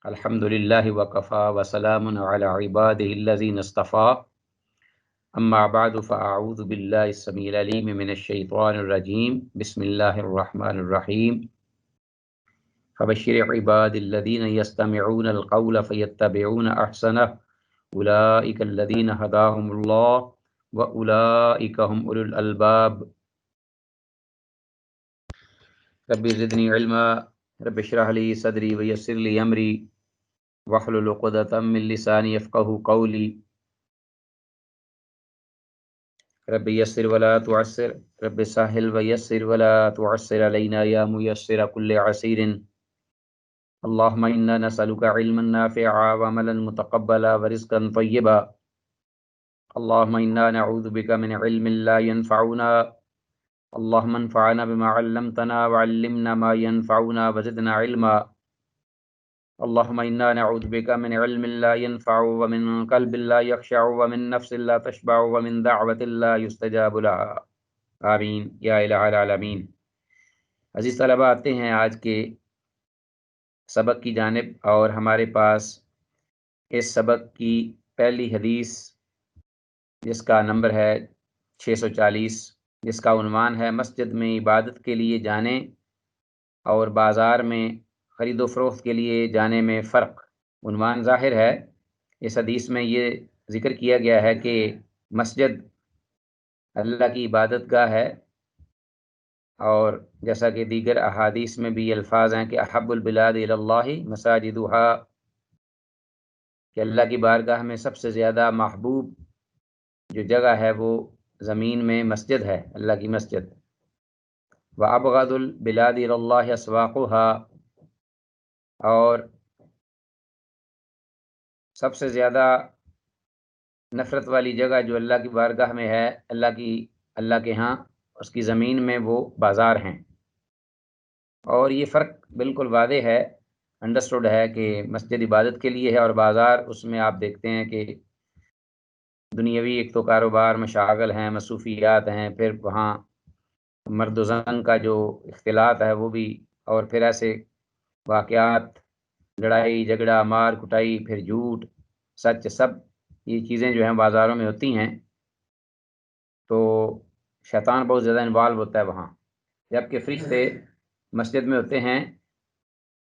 الحمد للہ وکفا وسلام علی عبادہ الذین اصطفى اما بعد فاعوذ باللہ السمیع العلیم من الشیطان الرجیم بسم اللہ الرحمن الرحیم فبشر عباد الذین یستمعون القول فیتبعون احسنہ اولئک الذین ہداہم اللہ واولئک هم اولو الالباب رب زدنی علما رب اشرح لی صدری ویسر لی امری واحلل عقدۃ من لسانی یفقهوا قولی رب یسر ولا تعسر رب سهل ویسر ولا تعسر علینا یا میسر کل عسیر اللهم انا نسألك علما نافعا وعملا متقبلا ورزقا طیبا اللهم انا نعوذ بك من علم لا ينفعنا اللهم انفعنا بما علمتنا وعلمنا ما ينفعنا وزدنا علما اللهم انا نعوذ بك من علم لا ينفع ومن قلب لا يخشع ومن نفس لا تشبع ومن دعوة لا يستجاب لها آمین یا الہ العالمین۔ عزیز طلبہ، آتے ہیں آج کے سبق کی جانب، اور ہمارے پاس اس سبق کی پہلی حدیث جس کا نمبر ہے 640، جس کا عنوان ہے مسجد میں عبادت کے لیے جانے اور بازار میں خرید و فروخت کے لیے جانے میں فرق۔ عنوان ظاہر ہے، اس حدیث میں یہ ذکر کیا گیا ہے کہ مسجد اللہ کی عبادت گاہ ہے، اور جیسا کہ دیگر احادیث میں بھی الفاظ ہیں کہ احب البلاد الی اللہ مساجدہا، کہ اللہ کی بارگاہ میں سب سے زیادہ محبوب جو جگہ ہے وہ زمین میں مسجد ہے، اللہ کی مسجد۔ وابغض البلاد الی اللہ اسواقہا، اور سب سے زیادہ نفرت والی جگہ جو اللہ کی بارگاہ میں ہے، اللہ کے ہاں، اس کی زمین میں وہ بازار ہیں۔ اور یہ فرق بالکل واضح ہے، انڈرسٹوڈ ہے کہ مسجد عبادت کے لیے ہے، اور بازار اس میں آپ دیکھتے ہیں کہ دنیاوی ایک تو کاروبار، مشاغل ہیں، مصروفیات ہیں، پھر وہاں مرد و زن کا جو اختلاط ہے وہ بھی، اور پھر ایسے واقعات، لڑائی جھگڑا، مار کٹائی، پھر جھوٹ سچ، سب یہ چیزیں جو ہیں بازاروں میں ہوتی ہیں، تو شیطان بہت زیادہ انوالو ہوتا ہے وہاں، جبکہ فرشتے مسجد میں ہوتے ہیں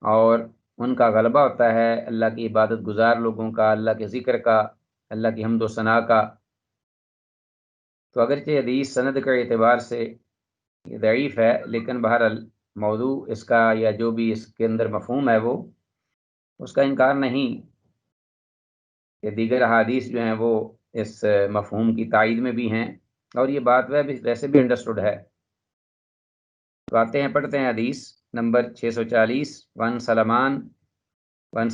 اور ان کا غلبہ ہوتا ہے اللہ کی عبادت گزار لوگوں کا، اللہ کے ذکر کا، اللہ کی حمد و ثنا کا۔ تو اگرچہ حدیث سند کے اعتبار سے یہ ضعیف ہے، لیکن بہرحال موضوع اس کا یا جو بھی اس کے اندر مفہوم ہے وہ اس کا انکار نہیں کہ دیگر احادیث جو ہیں وہ اس مفہوم کی تائید میں بھی ہیں، اور یہ بات ویسے بھی انڈرسٹوڈ ہے۔ تو آتے ہیں، پڑھتے ہیں حدیث نمبر 640۔ وان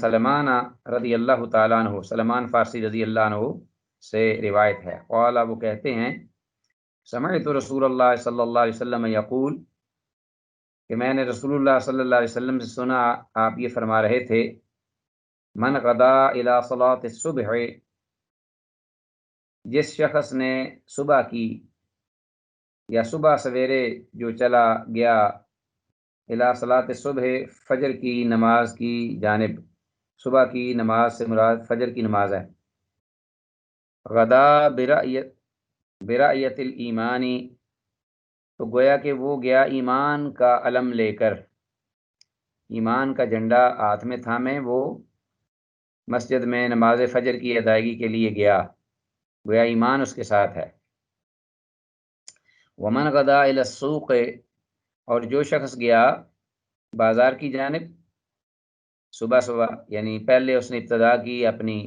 سلمان رضی اللہ تعالیٰ عنہ، سلمان فارسی رضی اللہ عنہ سے روایت ہے، قال، وہ کہتے ہیں، سمعت رسول اللہ صلی اللہ علیہ وسلم یقول، کہ میں نے رسول اللہ صلی اللہ علیہ وسلم سے سنا، آپ یہ فرما رہے تھے، من غدا الی صلاۃ الصبح، جس شخص نے صبح کی یا صبح سویرے جو چلا گیا، الی صلاۃ الصبح، فجر کی نماز کی جانب، صبح کی نماز سے مراد فجر کی نماز ہے۔ غدا برأیت الایمانی، تو گویا کہ وہ گیا ایمان کا علم لے کر، ایمان کا جھنڈا ہاتھ میں تھامے وہ مسجد میں نماز فجر کی ادائیگی کے لیے گیا، گویا ایمان اس کے ساتھ ہے۔ ومن غدا الی السوق، اور جو شخص گیا بازار کی جانب صبح یعنی پہلے اس نے ابتدا کی اپنی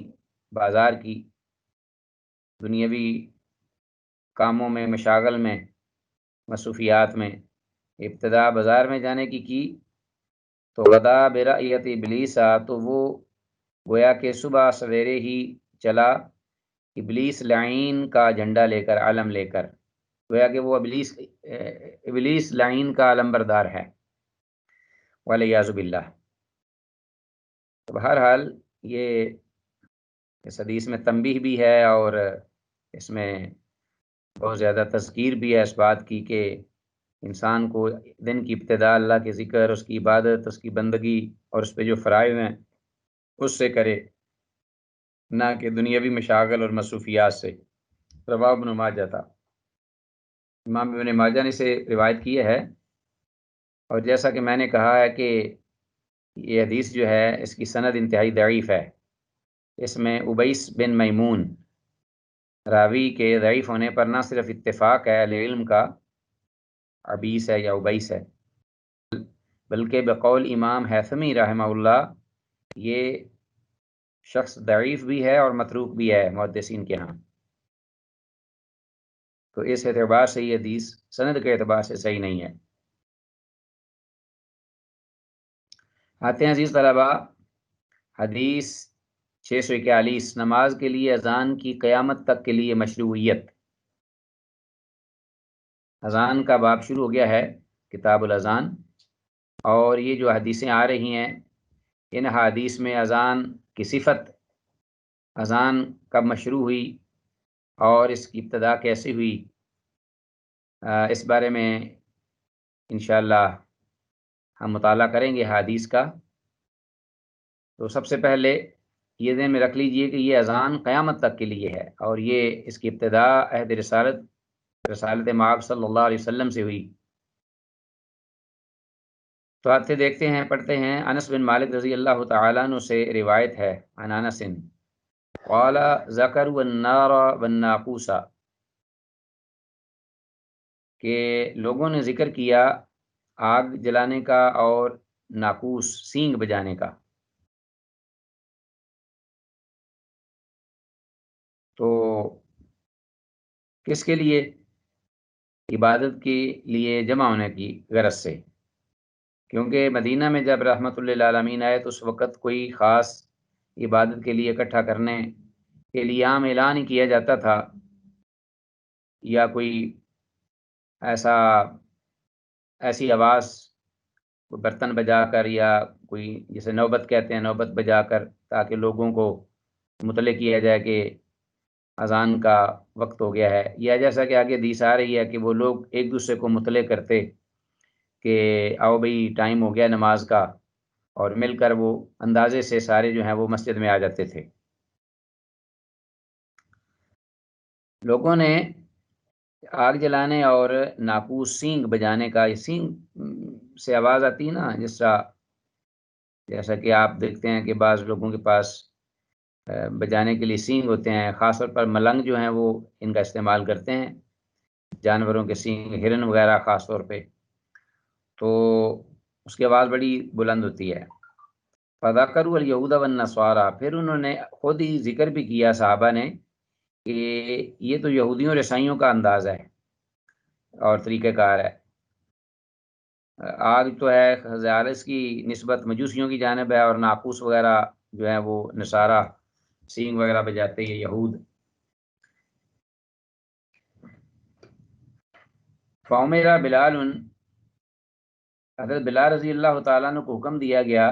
بازار کی، دنیاوی کاموں میں، مشاغل میں، مصروفیات میں ابتدا بازار میں جانے کی، تو غدا برأیت ابلیس، تو وہ گویا کہ صبح سویرے ہی چلا ابلیس لعین کا جھنڈا لے کر، علم لے کر، گویا کہ وہ ابلیس لعین کا علم بردار ہے، والعیاذ باللہ۔ تو بہرحال یہ اس حدیث میں تنبیہ بھی ہے، اور اس میں بہت زیادہ تذکیر بھی ہے اس بات کی کہ انسان کو دن کی ابتدا اللہ کے ذکر، اس کی عبادت، اس کی بندگی، اور اس پہ جو فرائض ہیں اس سے کرے، نہ کہ دنیاوی مشاغل اور مصروفیات سے۔ رواہ ابن ماجہ تھا، امام ابن ماجہ نے اسے روایت کی ہے۔ اور جیسا کہ میں نے کہا ہے کہ یہ حدیث جو ہے اس کی سند انتہائی ضعیف ہے، اس میں ابیس بن میمون راوی کے ضعیف ہونے پر نہ صرف اتفاق ہے اہل علم کا عبیس ہے یا ابیس ہے، بلکہ بقول امام حیثمی رحمہ اللہ یہ شخص ضعیف بھی ہے اور متروک بھی ہے محدثین کے ہاں۔ تو اس اعتبار سے یہ حدیث سند کے اعتبار سے صحیح نہیں ہے۔ آتے ہیں عزیز طلباء، حدیث 641 نماز کے لیے اذان کی قیامت تک کے لیے مشروعیت۔ اذان کا باب شروع ہو گیا ہے، کتاب الاذان، اور یہ جو حدیثیں آ رہی ہیں ان حدیث میں اذان کی صفت، اذان کب مشروع ہوئی اور اس کی ابتدا کیسے ہوئی، اس بارے میں انشاءاللہ ہم مطالعہ کریں گے حدیث کا۔ تو سب سے پہلے یہ ذہن میں رکھ لیجئے کہ یہ اذان قیامت تک کے لیے ہے، اور یہ اس کی ابتدا عہد رسالت مآب صلی اللہ علیہ وسلم سے ہوئی۔ تو آتے دیکھتے ہیں، پڑھتے ہیں۔ انس بن مالک رضی اللہ تعالیٰ عنہ سے روایت ہے، عن انس قال ذکروا النار والناقوس، کہ لوگوں نے ذکر کیا آگ جلانے کا اور ناقوس سینگ بجانے کا۔ تو کس کے لیے؟ عبادت کے لیے جمع ہونے کی غرض سے، کیونکہ مدینہ میں جب رحمت للعالمین آئے تو اس وقت کوئی خاص عبادت کے لیے اکٹھا کرنے کے لیے عام اعلان ہی کیا جاتا تھا، یا کوئی ایسی آواز برتن بجا کر، یا کوئی جسے نوبت کہتے ہیں نوبت بجا کر، تاکہ لوگوں کو مطلع کیا جائے کہ اذان کا وقت ہو گیا ہے، یا جیسا کہ آگے حدیث آ رہی ہے کہ وہ لوگ ایک دوسرے کو مطلع کرتے کہ آؤ بھئی ٹائم ہو گیا نماز کا، اور مل کر وہ اندازے سے سارے جو ہیں وہ مسجد میں آ جاتے تھے۔ لوگوں نے آگ جلانے اور ناقوس سینگ بجانے کا، یہ سینگ سے آواز آتی ہے نا، جیسا کہ آپ دیکھتے ہیں کہ بعض لوگوں کے پاس بجانے کے لیے سینگ ہوتے ہیں، خاص طور پر ملنگ جو ہیں وہ ان کا استعمال کرتے ہیں، جانوروں کے سینگ، ہرن وغیرہ خاص طور پہ، تو اس کی آواز بڑی بلند ہوتی ہے۔ فذکروا الیہود والنصارى، پھر انہوں نے خود ہی ذکر بھی کیا صحابہ نے کہ یہ تو یہودیوں اور عیسائیوں کا انداز ہے اور طریقہ کار ہے۔ آگ تو ہے زیارس کی نسبت مجوسیوں کی جانب ہے، اور ناقوس وغیرہ جو ہے وہ نصارہ سینگ وغیرہ بجاتے ہیں یہود۔ فامر بلال، حضرت بلال رضی اللہ تعالیٰ عنہ کو حکم دیا گیا،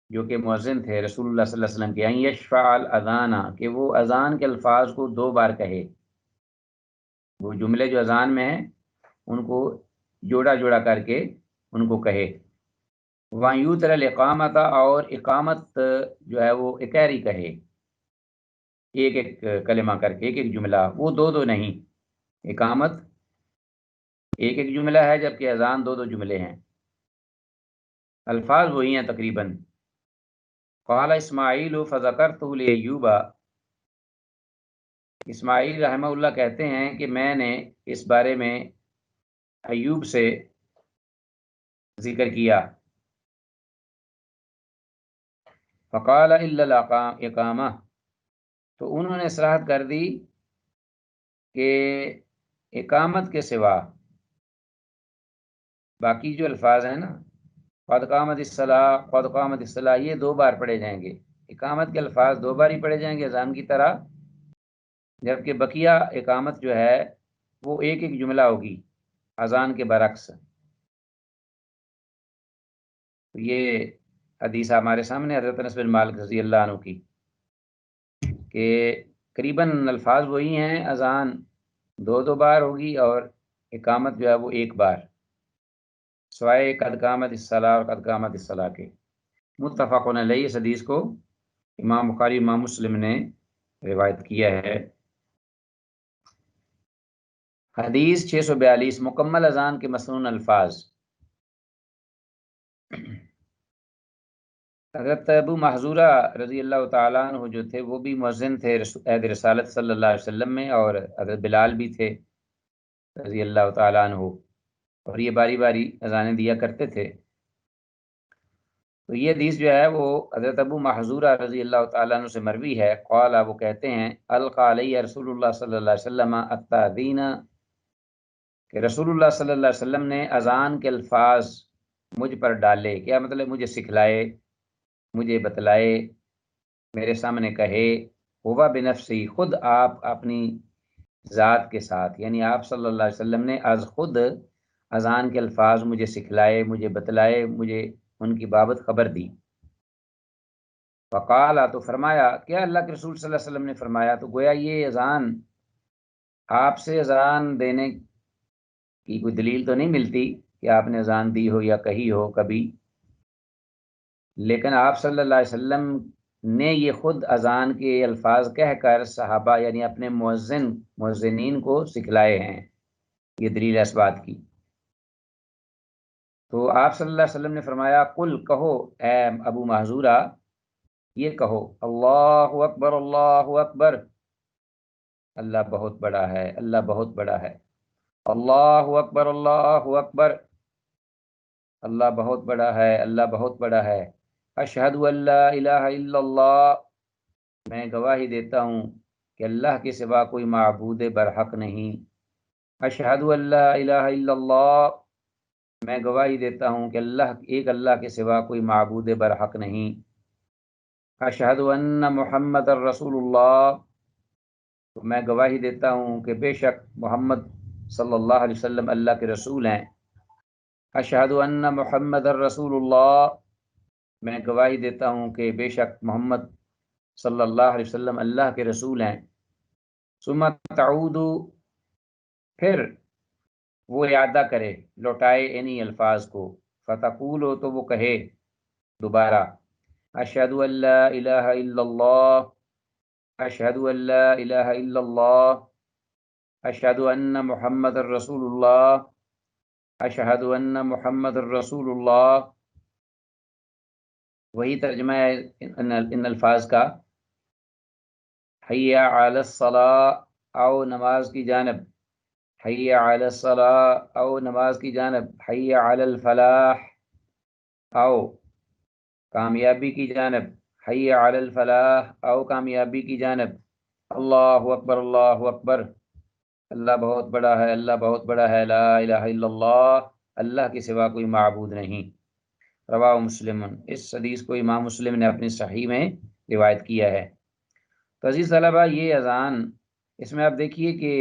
جو کہ مؤذن تھے رسول اللہ صلی اللہ علیہ وسلم کے، ان یشفع الاذان، کہ وہ اذان کے الفاظ کو 2 بار کہے، وہ جملے جو اذان میں ہیں ان کو جوڑا جوڑا کر کے ان کو کہے۔ وَأَن يُوتِرَ الْإِقَامَةَ، اور اقامت جو ہے وہ اکہری کہے، ایک ایک کلمہ کر کے، ایک ایک جملہ، وہ 2 نہیں، اقامت ایک ایک جملہ ہے جبکہ اذان 2 جملے ہیں، الفاظ وہی ہیں تقریباً۔ قال اسماعیل فذکرتہ لایوب، اسماعیل رحمہ اللہ کہتے ہیں کہ میں نے اس بارے میں ایوب سے ذکر کیا۔ فقال الا الاقامہ، تو انہوں نے صراحت کر دی کہ اقامت کے سوا باقی جو الفاظ ہیں نا، قد قامت الصلاۃ، قد قامت الصلاۃ، یہ 2 بار پڑھے جائیں گے، اقامت کے الفاظ 2 بار ہی پڑھے جائیں گے اذان کی طرح، جبکہ بقیہ اقامت جو ہے وہ ایک ایک جملہ ہوگی اذان کے برعکس۔ یہ حدیث ہمارے سامنے حضرت انس بن مالک رضی اللہ عنہ کی، کہ قریباً الفاظ وہی ہیں، اذان 2 بار ہوگی اور اقامت جو ہے وہ 1 بار، سوائے قد قامت الصلاۃ اور قد قامت الصلاۃ کے۔ متفق علیہ، اس حدیث کو امام بخاری امام مسلم نے روایت کیا ہے۔ حدیث 642 مکمل اذان کے مسنون الفاظ۔ حضرت ابو محذورہ رضی اللہ تعالیٰ عنہ جو تھے وہ بھی مؤذن تھے عہد رسالت صلی اللہ علیہ وسلم میں، اور حضرت بلال بھی تھے رضی اللہ تعالیٰ عنہ، اور یہ باری باری اذانیں دیا کرتے تھے۔ تو یہ حدیث جو ہے وہ حضرت ابو محذورہ رضی اللہ تعالیٰ عنہ سے مروی ہے۔ قال، وہ کہتے ہیں القى علی رسول اللہ صلی اللہ علیہ وسلم التأذین، کہ رسول اللہ صلی اللہ علیہ وسلم نے اذان کے الفاظ مجھ پر ڈالے۔ کیا مطلب؟ مجھے سکھلائے، مجھے بتلائے، میرے سامنے کہے۔ ہوا بنفسی، خود آپ اپنی ذات کے ساتھ، یعنی آپ صلی اللہ علیہ وسلم نے از خود اذان کے الفاظ مجھے سکھلائے، مجھے بتلائے، مجھے ان کی بابت خبر دی۔ فقال، تو فرمایا، کیا اللہ کے رسول صلی اللہ علیہ وسلم نے فرمایا؟ تو گویا یہ اذان، آپ سے اذان دینے کی کوئی دلیل تو نہیں ملتی کہ آپ نے اذان دی ہو یا کہی ہو کبھی، لیکن آپ صلی اللہ علیہ وسلم نے یہ خود اذان کے الفاظ کہہ کر صحابہ یعنی اپنے مؤذنین کو سکھلائے ہیں۔ یہ دلیل ہے اس بات کی۔ تو آپ صلی اللہ علیہ وسلم نے فرمایا، قل، کہو اے ابو محذورہ، یہ کہو، اللہ اکبر اللہ اکبر، اللہ بہت بڑا ہے، اللہ بہت بڑا ہے، اللہ اکبر اللہ اکبر، اللہ بہت بڑا ہے، اللہ بہت بڑا ہے، اشہد ان لا الہ الا اللہ، میں گواہی دیتا ہوں کہ اللہ کے سوا کوئی معبود برحق نہیں، اشہد ان لا الہ الا اللہ، میں گواہی دیتا ہوں کہ ایک اللہ کے سوا کوئی معبود برحق نہیں، اشہد ان محمد الرسول اللہ، تو میں گواہی دیتا ہوں کہ بے شک محمد صلی اللہ علیہ وسلم اللہ کے رسول ہیں، اشہد ان محمد الرسول اللہ، میں گواہی دیتا ہوں کہ بے شک محمد صلی اللہ علیہ وسلم اللہ کے رسول ہیں۔ ثم تعود، پھر وہ اعادہ کرے، لوٹائے انہی الفاظ کو، فتقول، تو وہ کہے دوبارہ، اشہد ان لا الہ الا اللہ، اشہد ان لا الہ الا اللہ، اشہد ان محمد الرسول اللہ، اشہد ان محمد الرسول اللہ۔ وہی ترجمہ ہے ان الفاظ کا، حی علی الصلاۃ، آؤ نماز کی جانب، حی علی الصلاۃ، آؤ نماز کی جانب، حی علی الفلاح، آؤ کامیابی کی جانب، حی علی الفلاح، آؤ کامیابی کی جانب، اللہ اکبر اللہ اکبر، اللہ بہت بڑا ہے، اللہ بہت بڑا ہے، لا الہ الا اللہ، اللہ کے سوا کوئی معبود نہیں۔ رواہ مسلم، اس حدیث کو امام مسلم نے اپنی صحیح میں روایت کیا ہے۔ تو عزیز طلبہ، یہ اذان، اس میں آپ دیکھیے کہ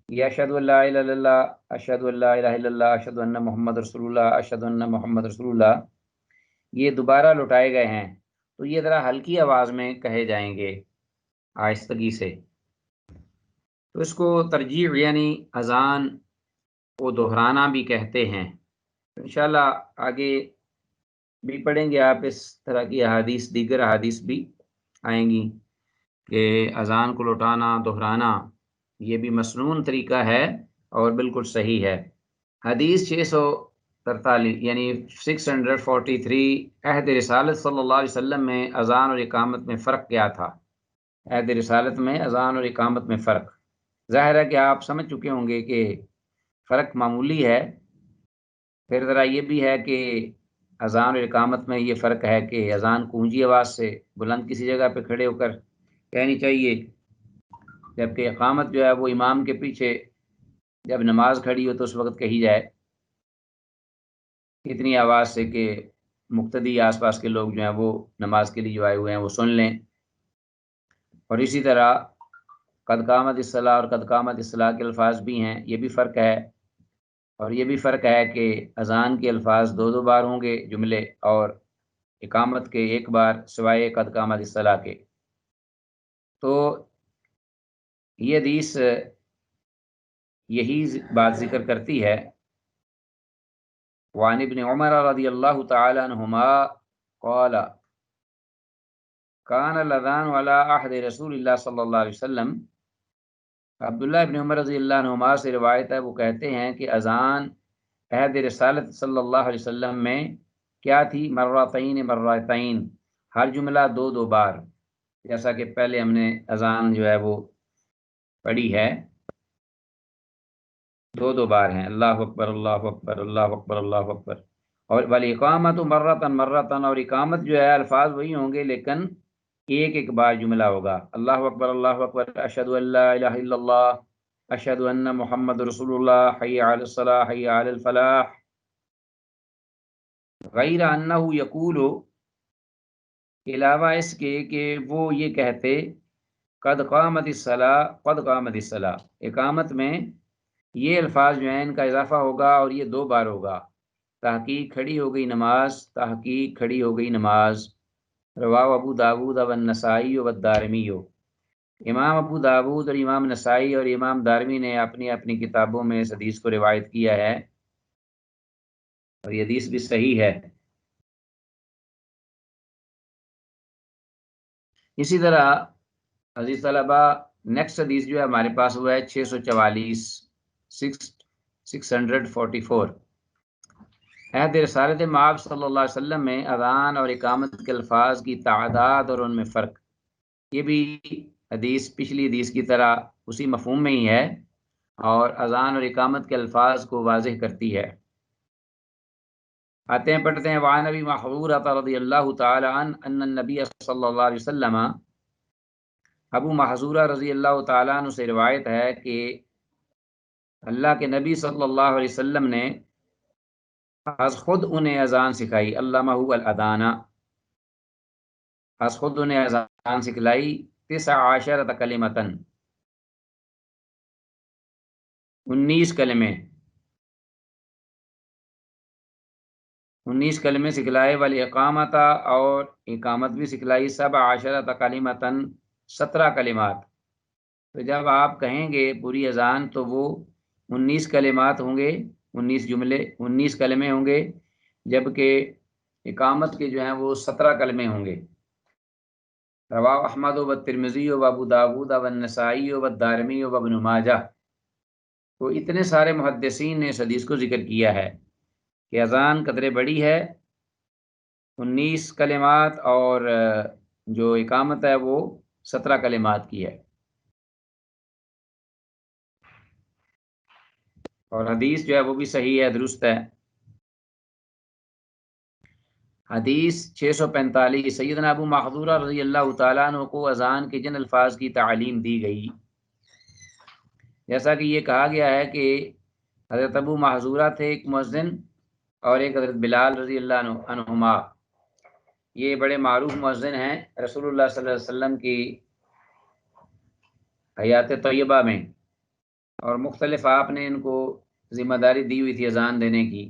یہ اشہد ان لا الہ الا اللہ، اشہد ان لا الہ الا اللہ، اشہد ان محمد رسول اللہ، اشہد ان محمد رسول اللہ، یہ دوبارہ لوٹائے گئے ہیں۔ تو یہ ذرا ہلکی آواز میں کہے جائیں گے، آہستگی سے۔ تو اس کو ترجیع یعنی اذان کو دہرانا بھی کہتے ہیں۔ انشاءاللہ آگے بھی پڑھیں گے آپ، اس طرح کی احادیث، دیگر احادیث بھی آئیں گی کہ اذان کو لوٹانا، دہرانا، یہ بھی مسنون طریقہ ہے اور بالکل صحیح ہے۔ حدیث 643 یعنی 643، عہد رسالت صلی اللہ علیہ وسلم میں اذان اور اقامت میں فرق کیا تھا؟ عہد رسالت میں اذان اور اقامت میں فرق، ظاہر ہے کہ آپ سمجھ چکے ہوں گے کہ فرق معمولی ہے۔ پھر ذرا یہ بھی ہے کہ اذان اور اقامت میں یہ فرق ہے کہ اذان اونچی آواز سے بلند کسی جگہ پہ کھڑے ہو کر کہنی چاہیے، جبکہ اقامت جو ہے وہ امام کے پیچھے جب نماز کھڑی ہو تو اس وقت کہی جائے اتنی آواز سے کہ مقتدی آس پاس کے لوگ جو ہیں وہ نماز کے لیے جو آئے ہوئے ہیں وہ سن لیں۔ اور اسی طرح قد قامت الصلاۃ اور قد قامت الصلاۃ کے الفاظ بھی ہیں، یہ بھی فرق ہے۔ اور یہ بھی فرق ہے کہ اذان کے الفاظ دو بار ہوں گے جملے، اور اقامت کے ایک بار سوائے قد قامت الصلاۃ کے۔ تو یہ حدیث یہی بات ذکر کرتی ہے۔ وعن ابن عمر رضی اللہ تعالی عنہما قال، کان الاذان علی عہد رسول اللہ صلی اللہ علیہ وسلم، عبداللہ ابن عمر رضی اللہ عنہما سے روایت ہے، وہ کہتے ہیں کہ اذان عہد رسالت صلی اللہ علیہ وسلم میں کیا تھی؟ مرتین مرتین، ہر جملہ دو دو بار، جیسا کہ پہلے ہم نے اذان جو ہے وہ پڑھی ہے، دو دو بار ہیں، اللہ اکبر اللہ اکبر اللہ اکبر اللہ اکبر۔ اور والاقامۃ مرتن مرتن، اور اقامت جو ہے الفاظ وہی ہوں گے لیکن ایک ایک بار جملہ ہوگا، اللہ اکبر اشہد ان لا الہ الا اللہ اشہد ان محمد رسول اللہ حی علی الصلاح حی علی الفلاح، غیر انہ یقول، علاوہ اس کے کہ وہ یہ کہتے قد قامت الصلاح قد قامت الصلاح، اقامت میں یہ الفاظ جو ہیں ان کا اضافہ ہوگا اور یہ دو بار ہوگا، تحقیق کھڑی ہو گئی نماز، تحقیق کھڑی ہو گئی نماز۔ رواہ ابو داود والنسائی والدارمی، امام ابو داود اور امام نسائی اور امام دارمی نے اپنی اپنی کتابوں میں اس حدیث کو روایت کیا ہے، اور یہ حدیث بھی صحیح ہے۔ اسی طرح عزیز طلبہ نیکسٹ حدیث جو ہے ہمارے پاس ہوا ہے 644، 644، عہد رسالت مآب صلی اللہ علیہ وسلم میں اذان اور اقامت کے الفاظ کی تعداد اور ان میں فرق، یہ بھی حدیث پچھلی حدیث کی طرح اسی مفہوم میں ہی ہے اور اذان اور اقامت کے الفاظ کو واضح کرتی ہے۔ آتے ہیں پڑھتے ہیں، وعن ابی محذورہ رضی اللہ تعالی عنہ ان النبی صلی اللہ علیہ وسلم، ابو محذورہ رضی اللہ تعالیٰ عنہ سے روایت ہے کہ اللہ کے نبی صلی اللہ علیہ وسلم نے از خود انہیں اذان سکھائی، علمہ الادانہ، از خود انہیں اذان سکھلائی، 19 کلمتن، 19 کلمے، 19 کلمے سکھلائے، والی اقامت، اور اقامت بھی سکھلائی، 17 کلمتن، 17 کلمات۔ تو جب آپ کہیں گے پوری اذان تو وہ 19 کلمات ہوں گے، 19 جملے، 19 کلمے ہوں گے، جبکہ اقامت کے جو ہیں وہ 17 کلمے ہوں گے۔ رواہ احمد و ترمذی و ابو داود و النسائی و الدارمی و ابن ماجہ، تو اتنے سارے محدثین نے اس حدیث کو ذکر کیا ہے کہ اذان قدرے بڑی ہے، 19 کلمات، اور جو اقامت ہے وہ 17 کلمات کی ہے۔ اور حدیث جو ہے وہ بھی صحیح ہے، درست ہے۔ حدیث 645، سیدنا ابو محذورہ رضی اللہ تعالیٰ عنہ کو اذان کے جن الفاظ کی تعلیم دی گئی، جیسا کہ یہ کہا گیا ہے کہ حضرت ابو محذورہ تھے ایک مؤذن، اور ایک حضرت بلال رضی اللہ عنہما، یہ بڑے معروف مؤذن ہیں رسول اللہ صلی اللہ علیہ وسلم کی حیات طیبہ میں، اور مختلف آپ نے ان کو ذمہ داری دی ہوئی تھی اذان دینے کی،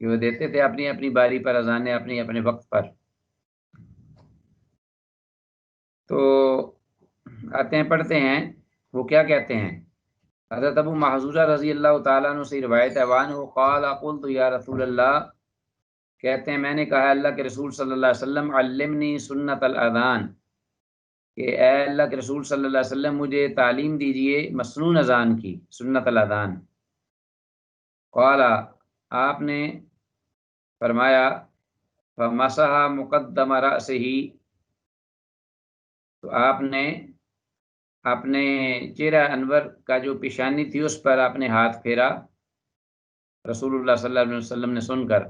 کہ وہ دیتے تھے اپنی اپنی باری پر اذانیں، اپنی اپنے وقت پر۔ تو آتے ہیں پڑھتے ہیں وہ کیا کہتے ہیں۔ حضرت ابو محذورہ رضی اللہ تعالیٰ عنہ سے روایت ہے، وعنہ قال قلت یا رسول اللہ، کہتے ہیں میں نے کہا اللہ کے رسول صلی اللہ علیہ وسلم، علمنی سنت الاذان، کہ اے اللہ کے رسول صلی اللہ علیہ وسلم مجھے تعلیم دیجئے مسنون اذان کی، سنت الاذان۔ قال، آپ نے فرمایا، فمسح مقدم رأسہ، تو آپ نے اپنے چہرہ انور کا جو پیشانی تھی اس پر آپ نے ہاتھ پھیرا، رسول اللہ صلی اللہ علیہ وسلم نے سن کر۔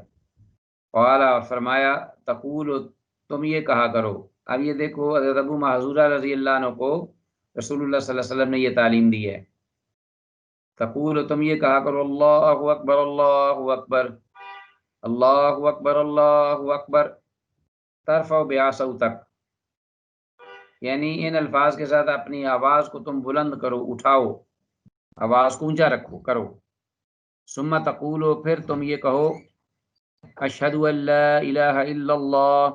قال، اور فرمایا، تقول، تم یہ کہا کرو۔ اب یہ دیکھو حضرت ابو محذورہ رضی اللہ عنہ کو رسول اللہ صلی اللہ علیہ وسلم نے یہ تعلیم دی ہے۔ تقول، تم یہ کہا کرو، اللہ اکبر اللہ اکبر اللہ اکبر اللہ اکبر، ترفع بہا صوتک، یعنی ان الفاظ کے ساتھ اپنی آواز کو تم بلند کرو، اٹھاؤ، آواز کو اونچا رکھو کرو۔ ثم تقولو، پھر تم یہ کہو، اشہد ان لا الہ الا اللہ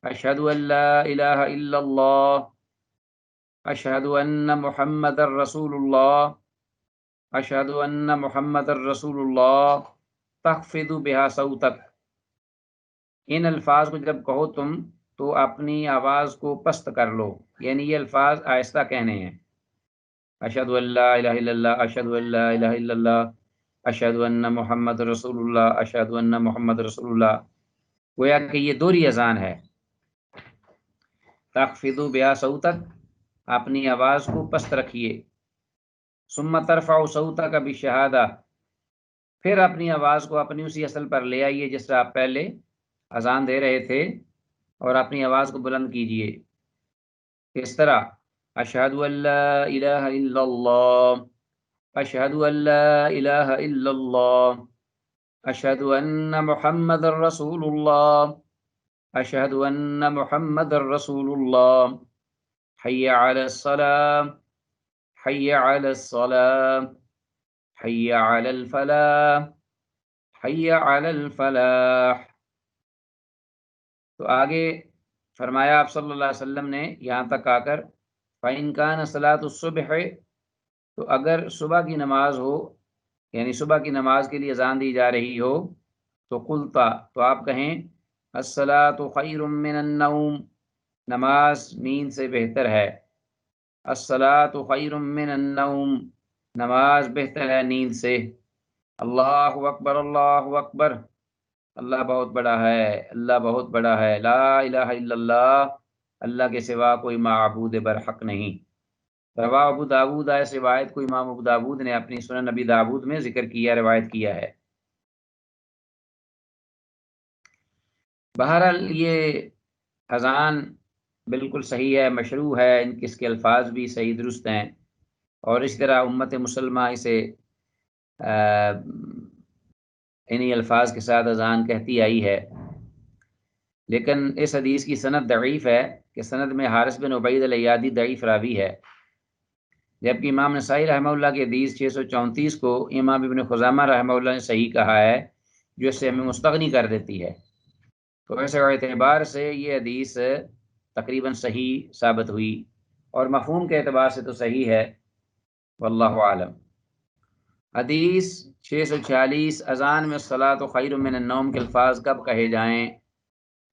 اشہد ان لا الہ الا اللہ اشہد ان محمد الرسول اللہ اشہد ان محمد الرسول اللہ، تخفض بہا صوتک، ان الفاظ کو جب کہو تم تو اپنی آواز کو پست کر لو، یعنی یہ الفاظ آہستہ کہنے ہیں، اشہد ان لا الہ الا اللہ، اشہد ان لا الہ الا اللہ، اشہد ان محمد رسول اللہ، اشہد ان محمد رسول اللہ۔ گویا کہ یہ دوہری اذان ہے۔ تخفضوا بها صوتک، اپنی آواز کو پست رکھیے، ثم ترفع صوتک بالشہادہ، پھر اپنی آواز کو اپنی اسی اصل پر لے آئیے جس طرح آپ پہلے اذان دے رہے تھے، اور اپنی آواز کو بلند کیجیے اس طرح، اشہد ان لا الہ الا اللہ، اشہد ان لا الہ الا اللہ، اشہد ان محمد رسول اللہ، اشہد ان محمد رسول اللہ، حی علی الصلاۃ، حی علی الصلاۃ، حی علی الفلاح، حی علی الفلاح۔ تو آگے فرمایا آپ صلی اللہ علیہ وسلم نے یہاں تک آ کر، فَإِن كَانَ صَلَاةُ الصُّبْحِ، تو اگر صبح کی نماز ہو، یعنی صبح کی نماز کے لیے اذان دی جا رہی ہو، تو قلتا، تو آپ کہیں الصلاۃ خیر من النوم، نماز نیند سے بہتر ہے، الصلاۃ خیر من النوم، نماز بہتر ہے نیند سے، اللہ اکبر، اللہ اکبر، اللہ بہت بڑا ہے، اللہ بہت بڑا ہے، لا الہ الا اللہ، اللہ کے سوا کوئی معبود برحق نہیں۔ رواہ ابو داود، اس روایت کو امام ابو داود نے اپنی سنن نبی داود میں ذکر کیا، روایت کیا ہے۔ بہرحال یہ اذان بالکل صحیح ہے، مشروع ہے، اس کے الفاظ بھی صحیح درست ہیں، اور اس طرح امت مسلمہ اسے انہی الفاظ کے ساتھ اذان کہتی آئی ہے۔ لیکن اس حدیث کی سند ضعیف ہے کہ سند میں حارث بن عبید الیادی ضعیف راوی ہے، جبکہ امام نسائی رحمہ اللہ کی حدیث 634 کو امام ابن خزامہ رحمہ اللہ نے صحیح کہا ہے، جو اس سے ہمیں مستغنی کر دیتی ہے۔ تو ایسے اعتبار سے یہ حدیث تقریباً صحیح ثابت ہوئی، اور مفہوم کے اعتبار سے تو صحیح ہے، واللہ عالم۔ حدیث 646، اذان میں الصلاۃ خیر من النوم کے الفاظ کب کہے جائیں؟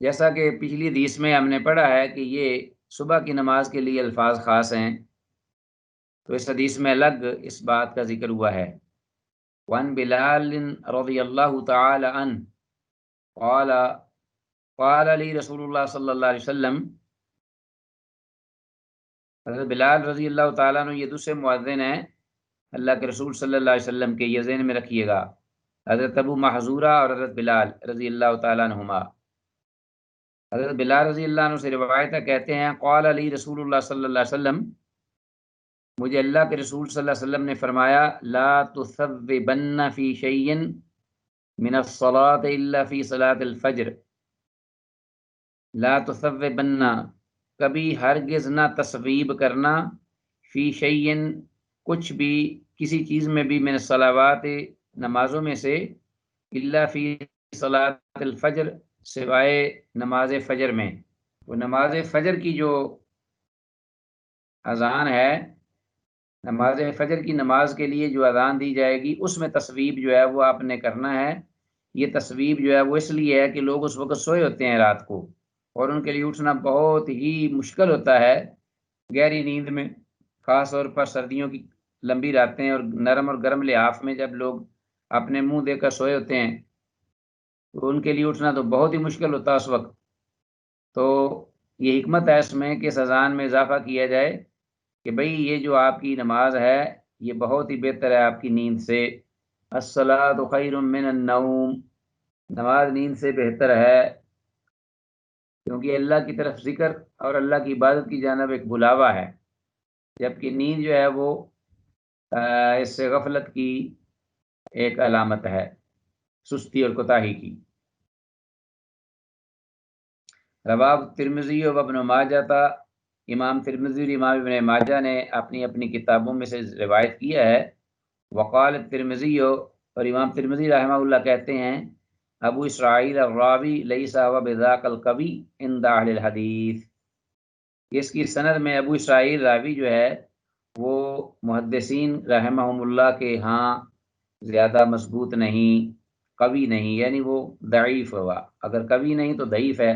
جیسا کہ پچھلی حدیث میں ہم نے پڑھا ہے کہ یہ صبح کی نماز کے لیے الفاظ خاص ہیں، تو اس حدیث میں الگ اس بات کا ذکر ہوا ہے۔ وعن بلال رضی اللہ تعالی عنہ قال قال علی رسول اللہ صلی اللہ علیہ وسلم، حضرت بلال رضی اللہ تعالیٰ عنہ یہ دوسرے مؤذن ہیں اللہ کے رسول صلی اللہ علیہ وسلم کے، یہ ذہن میں رکھیے گا، حضرت ابو محذورہ اور حضرت بلال رضی اللہ تعالیٰ عنہما۔ حضرت بلال رضی اللہ عنہ سے روایت ہے، کہتے ہیں قال علی رسول اللہ صلی اللہ علیہ وسلم، مجھے اللہ کے رسول صلی اللہ علیہ وسلم نے فرمایا، لا تثوبن فی شیء من الصلاۃ الا فی صلاۃ الفجر، لا تثوبن، کبھی ہرگز نہ تصویب کرنا، فی شیء، کچھ بھی، کسی چیز میں بھی، من الصلوات، نمازوں میں سے، الا فی صلاۃ الفجر، سوائے نماز فجر میں۔ وہ نماز فجر کی جو اذان ہے، نماز فجر کی نماز کے لیے جو اذان دی جائے گی، اس میں تصویب جو ہے وہ آپ نے کرنا ہے۔ یہ تصویب جو ہے وہ اس لیے ہے کہ لوگ اس وقت سوئے ہوتے ہیں رات کو، اور ان کے لیے اٹھنا بہت ہی مشکل ہوتا ہے گہری نیند میں، خاص طور پر سردیوں کی لمبی راتیں اور نرم اور گرم لحاف میں جب لوگ اپنے منہ دے کر سوئے ہوتے ہیں، تو ان کے لیے اٹھنا تو بہت ہی مشکل ہوتا ہے اس وقت۔ تو یہ حکمت ہے اس میں کہ اس اذان میں اضافہ کیا جائے کہ بھئی یہ جو آپ کی نماز ہے یہ بہت ہی بہتر ہے آپ کی نیند سے، الصلاۃ خیر من النوم، نماز نیند سے بہتر ہے، کیونکہ اللہ کی طرف ذکر اور اللہ کی عبادت کی جانب ایک بلاوا ہے، جبکہ نیند جو ہے وہ اس سے غفلت کی ایک علامت ہے، سستی اور کوتاہی کی۔ رواه ترمذی و ابن ماجہ، تھا امام ترمذی اور امام ابن ماجہ نے اپنی اپنی کتابوں میں سے روایت کیا ہے۔ وقال الترمذی، اور امام ترمذی رحمہ اللہ کہتے ہیں، ابو اسرائیل الراوی لیس هو بذاک القوی عند اہل الحدیث، اس کی سند میں ابو اسرائیل راوی جو ہے وہ محدثین رحمہم اللہ کے ہاں زیادہ مضبوط نہیں، قوی نہیں، یعنی وہ ضعیف ہوا، اگر قوی نہیں تو ضعیف ہے۔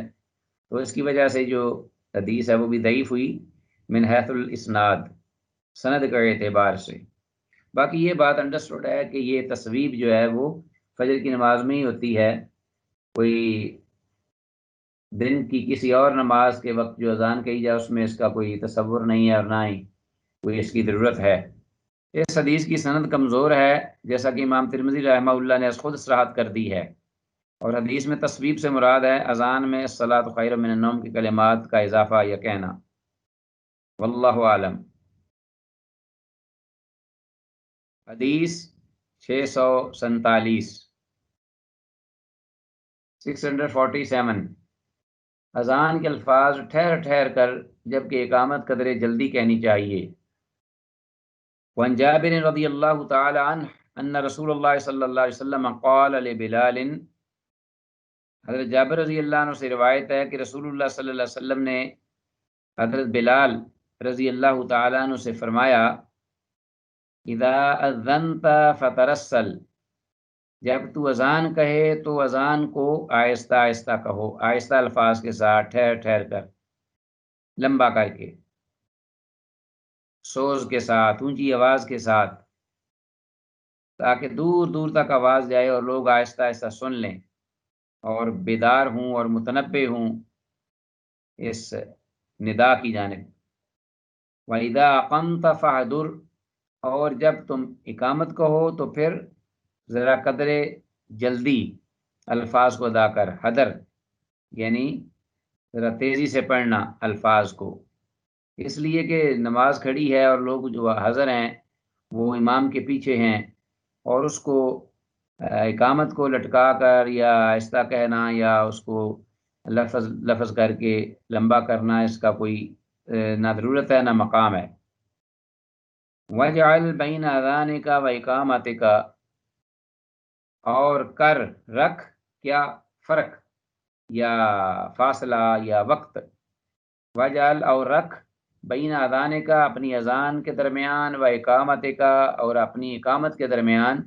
تو اس کی وجہ سے جو حدیث ہے وہ بھی ضعیف ہوئی من حیث الاسناد، سند کے اعتبار سے۔ باقی یہ بات انڈرسٹوڈ ہے کہ یہ تصویب جو ہے وہ فجر کی نماز میں ہی ہوتی ہے، کوئی دن کی کسی اور نماز کے وقت جو اذان کہی جائے اس میں اس کا کوئی تصور نہیں ہے اور نہ ہی کوئی اس کی ضرورت ہے۔ اس حدیث کی سند کمزور ہے، جیسا کہ امام ترمذی رحمہ اللہ نے خود صراحت کر دی ہے، اور حدیث میں تصویب سے مراد ہے اذان میں الصلاۃ خیر من النوم کی کلمات کا اضافہ یا کہنا۔ واللہ عالم۔ حدیث 647 647 اذان کے الفاظ ٹھہر ٹھہر کر جبکہ اقامت قدرے جلدی کہنی چاہیے۔ وعن جابر رضی اللہ تعالی عنہ ان رسول اللہ صلی اللہ علیہ وسلم قال لبلال، حضرت جابر رضی اللہ عنہ سے روایت ہے کہ رسول اللہ صلی اللہ علیہ وسلم نے حضرت بلال رضی اللہ تعالی عنہ سے فرمایا، اذا اذنت فترسل، جب تو اذان کہے تو اذان کو آہستہ آہستہ کہو، آہستہ الفاظ کے ساتھ، ٹھہر ٹھہر کر، لمبا کر کے، سوز کے ساتھ، اونچی آواز کے ساتھ، تاکہ دور دور تک آواز جائے اور لوگ آہستہ آہستہ سن لیں اور بیدار ہوں اور متنبہ ہوں اس ندا کی جانب۔ وَإِذَا أَقَمْتَ فَاحْذُرْ، اور جب تم اقامت کہو تو پھر ذرا قدرے جلدی الفاظ کو ادا کر، حذر یعنی ذرا تیزی سے پڑھنا الفاظ کو، اس لیے کہ نماز کھڑی ہے اور لوگ جو حاضر ہیں وہ امام کے پیچھے ہیں، اور اس کو اقامت کو لٹکا کر یا آہستہ کہنا یا اس کو لفظ لفظ کر کے لمبا کرنا، اس کا کوئی نہ ضرورت ہے نہ مقام ہے۔ وَجْعَلْ بَيْنَ اذانِكَ وَإِقَامَتِكَ، اور کر رکھ کیا فرق یا فاصلہ یا وقت، وجعل اور رکھ بین اذان کا اپنی اذان کے درمیان، و اقامت کا اور اپنی اقامت کے درمیان،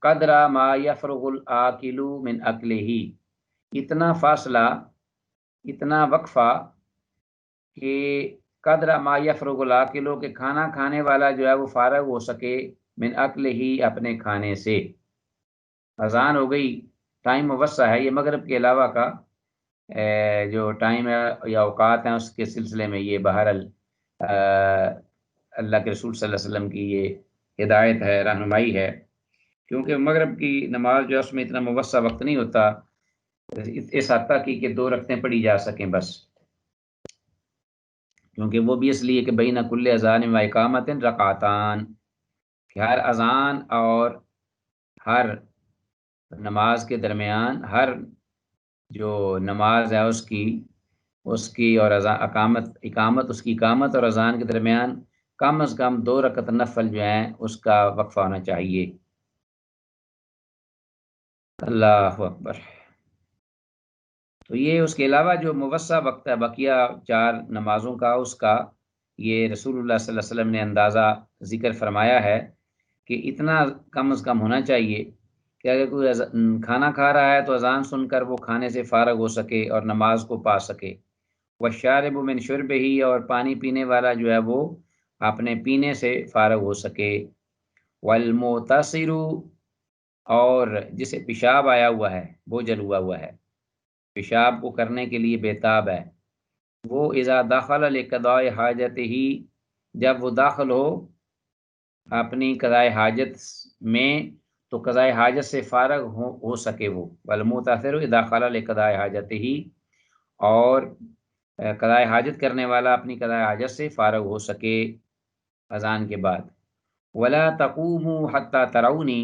قدر ما یفرغ الآکل من اکلہ، اتنا فاصلہ، اتنا وقفہ کہ قدر ما یفرغ الآکل، کہ کھانا کھانے والا جو ہے وہ فارغ ہو سکے، من اکلہ اپنے کھانے سے۔ اذان ہو گئی، ٹائم موسع ہے، یہ مغرب کے علاوہ کا جو ٹائم ہے یا اوقات ہیں اس کے سلسلے میں یہ بہرحال اللہ کے رسول صلی اللہ علیہ وسلم کی یہ ہدایت ہے، رہنمائی ہے، کیونکہ مغرب کی نماز جو ہے اس میں اتنا موسع وقت نہیں ہوتا اس حد تک کہ 2 رکعتیں پڑھی جا سکیں بس، کیونکہ وہ بھی اس لیے کہ بین کل اذان و اقامت رکعتان، کہ ہر اذان اور ہر نماز کے درمیان، ہر جو نماز ہے اس کی اور اقامت اس کی اقامت اور اذان کے درمیان کم از کم 2 رکعت نفل جو ہیں اس کا وقفہ ہونا چاہیے۔ اللہ اکبر۔ تو یہ اس کے علاوہ جو موسع وقت ہے بقیہ 4 نمازوں کا، اس کا یہ رسول اللہ صلی اللہ علیہ وسلم نے اندازہ ذکر فرمایا ہے کہ اتنا کم از کم ہونا چاہیے کہ اگر کوئی کھانا کھا رہا ہے تو اذان سن کر وہ کھانے سے فارغ ہو سکے اور نماز کو پا سکے، والشارب من شربہ، اور پانی پینے والا جو ہے وہ اپنے پینے سے فارغ ہو سکے، والمعتصر، اور جسے پیشاب آیا ہوا ہے، بوجھل ہوا ہے، پیشاب کو کرنے کے لیے بےتاب ہے، وہ اذا دخل لقضاء حاجتہ، جب وہ داخل ہو اپنی قضاء حاجت میں تو قضاء حاجت سے فارغ ہو سکے وہ، والمعتصر اذا خلا لقضاء حاجتہ، اور قضاء حاجت کرنے والا اپنی قضاء حاجت سے فارغ ہو سکے اذان کے بعد۔ ولا تقوموا حتى ترونی،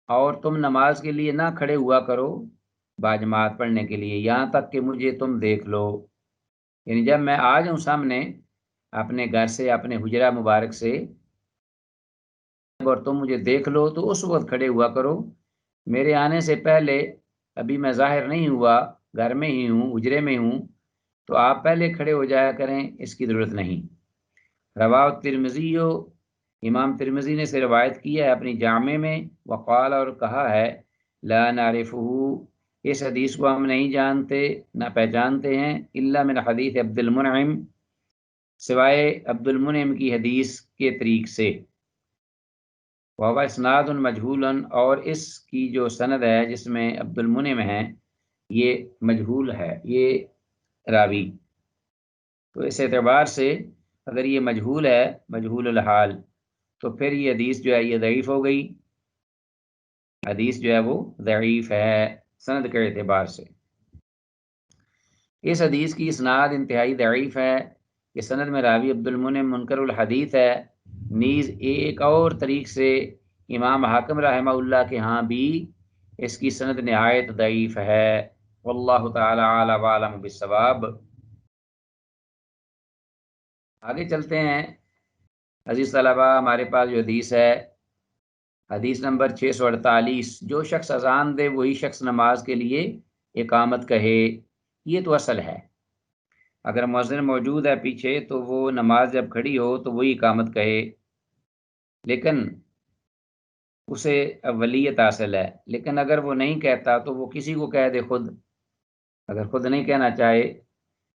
اور تم نماز کے لیے نہ کھڑے ہوا کرو باجماعت پڑھنے کے لیے یہاں تک کہ مجھے تم دیکھ لو، یعنی جب میں آ جاؤں سامنے اپنے گھر سے، اپنے حجرہ مبارک سے، اور تم مجھے دیکھ لو تو اس وقت کھڑے ہوا کرو، میرے آنے سے پہلے ابھی میں ظاہر نہیں ہوا، گھر میں ہی ہوں، حجرے میں ہوں، تو آپ پہلے کھڑے ہو جایا کریں، اس کی ضرورت نہیں۔ رواہ ترمذی، امام ترمذی نے سے روایت کی ہے اپنی جامع میں، وقال، اور کہا ہے، لا نعرفہ اس حدیث کو ہم نہیں جانتے نہ پہچانتے ہیں الا من حدیث عبد المنعم، سوائے عبد المنعم کی حدیث کے طریق سے، وهو اسناد مجہول، اور اس کی جو سند ہے جس میں عبد المنعم ہے یہ مجہول ہے، یہ راوی، تو اس اعتبار سے اگر یہ مجہول ہے، مجہول الحال، تو پھر یہ حدیث جو ہے یہ ضعیف ہو گئی، حدیث جو ہے وہ ضعیف ہے سند کے اعتبار سے۔ اس حدیث کی اسناد انتہائی ضعیف ہے، کہ سند میں راوی عبد المنعم منکر الحدیث ہے، نیز ایک اور طریق سے امام حاکم رحمہ اللہ کے ہاں بھی اس کی سند نہایت ضعیف ہے، واللہ تعالی اعلی و اعلم بالصواب۔ آگے چلتے ہیں عزیز طلبہ، ہمارے پاس جو حدیث ہے، حدیث نمبر 648، جو شخص اذان دے وہی شخص نماز کے لیے اقامت کہے، یہ تو اصل ہے، اگر مؤذن موجود ہے پیچھے تو وہ نماز جب کھڑی ہو تو وہی اقامت کہے، لیکن اسے اولیت حاصل ہے، لیکن اگر وہ نہیں کہتا تو وہ کسی کو کہہ دے خود، اگر خود نہیں کہنا چاہے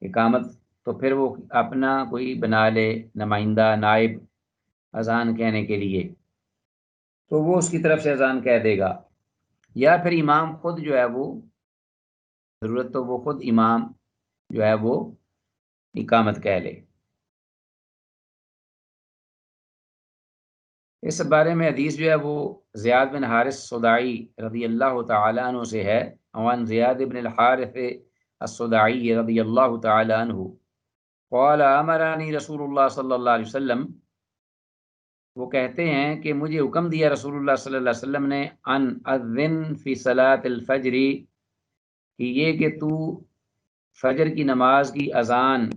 اقامت تو پھر وہ اپنا کوئی بنا لے نمائندہ، نائب اذان کہنے کے لیے، تو وہ اس کی طرف سے اذان کہہ دے گا، یا پھر امام خود جو ہے وہ ضرورت تو وہ خود امام جو ہے وہ اقامت کہہ لے۔ اس بارے میں حدیث جو ہے وہ زیاد بن حارث صداعی رضی اللہ تعالی عنہ سے ہے، عن زیاد بن الحارث الصداعی رضی اللہ تعالی عنہ قال امرنی رسول اللہ صلی اللہ علیہ وسلم، وہ کہتے ہیں کہ مجھے حکم دیا رسول اللہ صلی اللہ علیہ وسلم نے، ان اذن فی صلاۃ الفجر، کہ یہ کہ تو فجر کی نماز کی اذان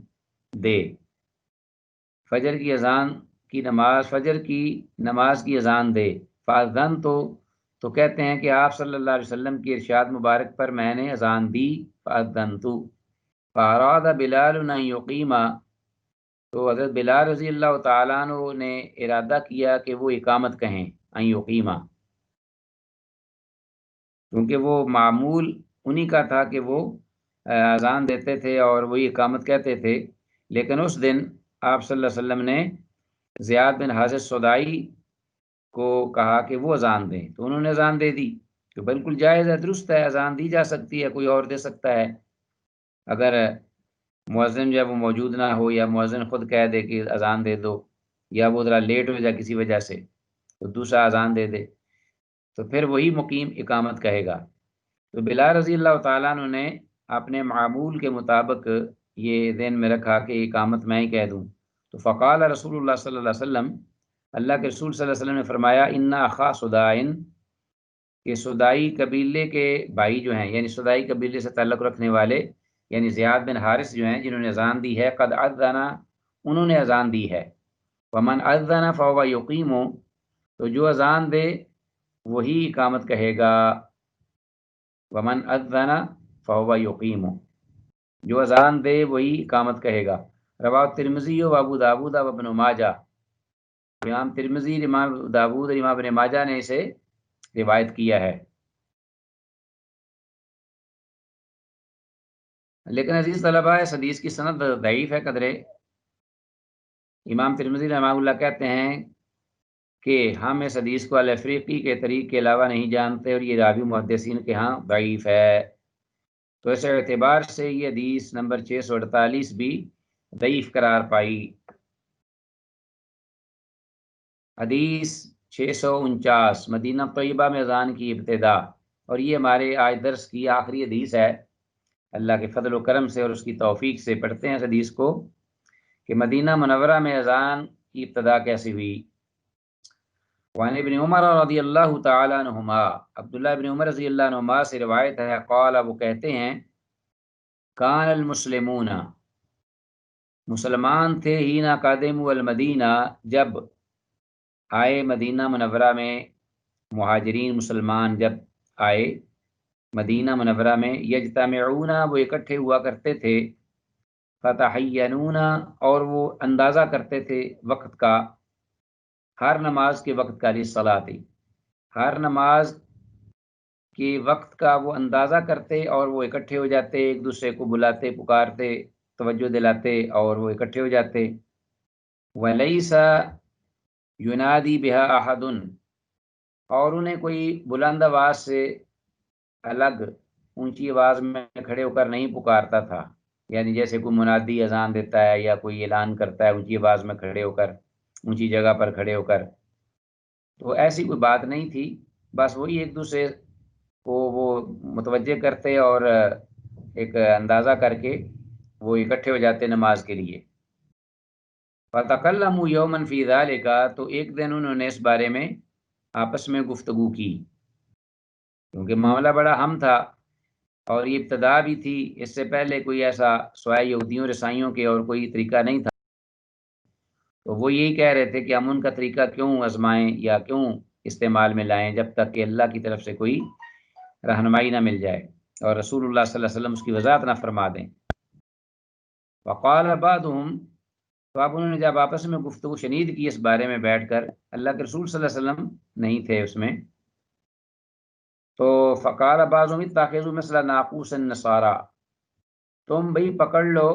دے، فجر کی اذان کی نماز، فجر کی نماز کی اذان دے، فاذن تو کہتے ہیں کہ آپ صلی اللہ علیہ وسلم کی ارشاد مبارک پر میں نے اذان دی، فاذنت، فاراد بلال ان یقیم، تو حضرت بلال رضی اللہ تعالیٰ عنہ نے ارادہ کیا کہ وہ اقامت کہیں، ان یقیمہ، کیونکہ وہ معمول انہی کا تھا کہ وہ اذان دیتے تھے اور وہی اقامت کہتے تھے، لیکن اس دن آپ صلی اللہ علیہ وسلم نے زیاد بن حارث صدائی کو کہا کہ وہ اذان دیں، تو انہوں نے اذان دے دی، تو بالکل جائز ہے، درست ہے، اذان دی جا سکتی ہے، کوئی اور دے سکتا ہے، اگر مؤذن جب وہ موجود نہ ہو یا مؤذن خود کہہ دے کہ اذان دے دو، یا وہ ذرا لیٹ ہو جائے کسی وجہ سے تو دوسرا اذان دے دے، تو پھر وہی مقیم اقامت کہے گا۔ تو بلال رضی اللہ تعالیٰ عنہ نے اپنے معمول کے مطابق یہ ذہن میں رکھا کہ اقامت میں ہی کہہ دوں، تو فقال رسول اللہ صلی اللہ علیہ وسلم، اللہ کے رسول صلی اللہ علیہ وسلم نے فرمایا، ان اخا صدائن، کہ صدائی قبیلے کے بھائی جو ہیں، یعنی صدائی قبیلے سے تعلق رکھنے والے، یعنی زیاد بن حارث جو ہیں جنہوں نے اذان دی ہے، قد اذن، انہوں نے اذان دی ہے، ومن اذن فهو یقیم، تو جو اذان دے وہی اقامت کہے گا، ومن اذن فهو یقیم، جو اذان دے وہی اقامت کہے گا۔ رواه ترمذی و ابو داود و ابن ماجہ، امام ترمذی، امام داود اور امام ابن ماجہ نے اسے روایت کیا ہے۔ لیکن عزیز طلبہ، اس حدیث کی سند ضعیف ہے قدرے، امام ترمذی رحمہ اللہ کہتے ہیں کہ ہم اس حدیث کو الافریقی کے طریق کے علاوہ نہیں جانتے، اور یہ راوی محدثین کے ہاں ضعیف ہے، تو اس اعتبار سے یہ حدیث نمبر 648 بھی ضعیف قرار پائی۔ حدیث 649، مدینہ طیبہ میں اذان کی ابتدا، اور یہ ہمارے آج درس کی آخری حدیث ہے، اللہ کے فضل و کرم سے اور اس کی توفیق سے پڑھتے ہیں اس حدیث کو، کہ مدینہ منورہ میں اذان کی ابتدا کیسی ہوئی۔ وعن ابن عمر رضی اللہ تعالی عنہما، عبداللہ ابن عمر رضی اللہ عنہما سے روایت ہے، قال، وہ کہتے ہیں، کان المسلمون، مسلمان تھے، ہی نا قادم المدینہ، جب آئے مدینہ منورہ میں، مہاجرین مسلمان جب آئے مدینہ منورہ میں، یجتمعون، وہ اکٹھے ہوا کرتے تھے، فتحینون، اور وہ اندازہ کرتے تھے وقت کا، ہر نماز کے وقت کا، للصلاۃ، ہر نماز کہ وقت کا وہ اندازہ کرتے اور وہ اکٹھے ہو جاتے، ایک دوسرے کو بلاتے، پکارتے، توجہ دلاتے اور وہ اکٹھے ہو جاتے۔ وَلَيْسَ يُنَادِي بِهَا أَحَدٌ، اور انہیں کوئی بلند آواز سے الگ اونچی آواز میں کھڑے ہو کر نہیں پکارتا تھا، یعنی جیسے کوئی منادی اذان دیتا ہے یا کوئی اعلان کرتا ہے اونچی آواز میں کھڑے ہو کر، اونچی جگہ پر کھڑے ہو کر، تو ایسی کوئی بات نہیں تھی۔ بس وہی ایک دوسرے کو وہ متوجہ کرتے اور ایک اندازہ کر کے وہ اکٹھے ہو جاتے نماز کے لیے۔ فَتَكَلَّمُوا يَوْمًا فِي ذَلِكَ، تو ایک دن انہوں نے اس بارے میں آپس میں گفتگو کی، کیونکہ معاملہ بڑا اہم تھا اور یہ ابتدا بھی تھی، اس سے پہلے کوئی ایسا سوائے یہودیوں رسائیوں کے اور کوئی طریقہ نہیں تھا۔ تو وہ یہی کہہ رہے تھے کہ ہم ان کا طریقہ کیوں آزمائیں یا کیوں استعمال میں لائیں جب تک کہ اللہ کی طرف سے کوئی رہنمائی نہ مل جائے اور رسول اللہ صلی اللہ علیہ وسلم اس کی وضاحت نہ فرما دیں۔ وقال بعضهم، تو اب انہوں نے جب آپس میں گفتگو شنید کی اس بارے میں بیٹھ کر، اللہ کے رسول صلی اللہ علیہ وسلم نہیں تھے اس میں، تو فقال بعضهم اتخذوا مثل ناقوس النصارى، تم بھئی پکڑ لو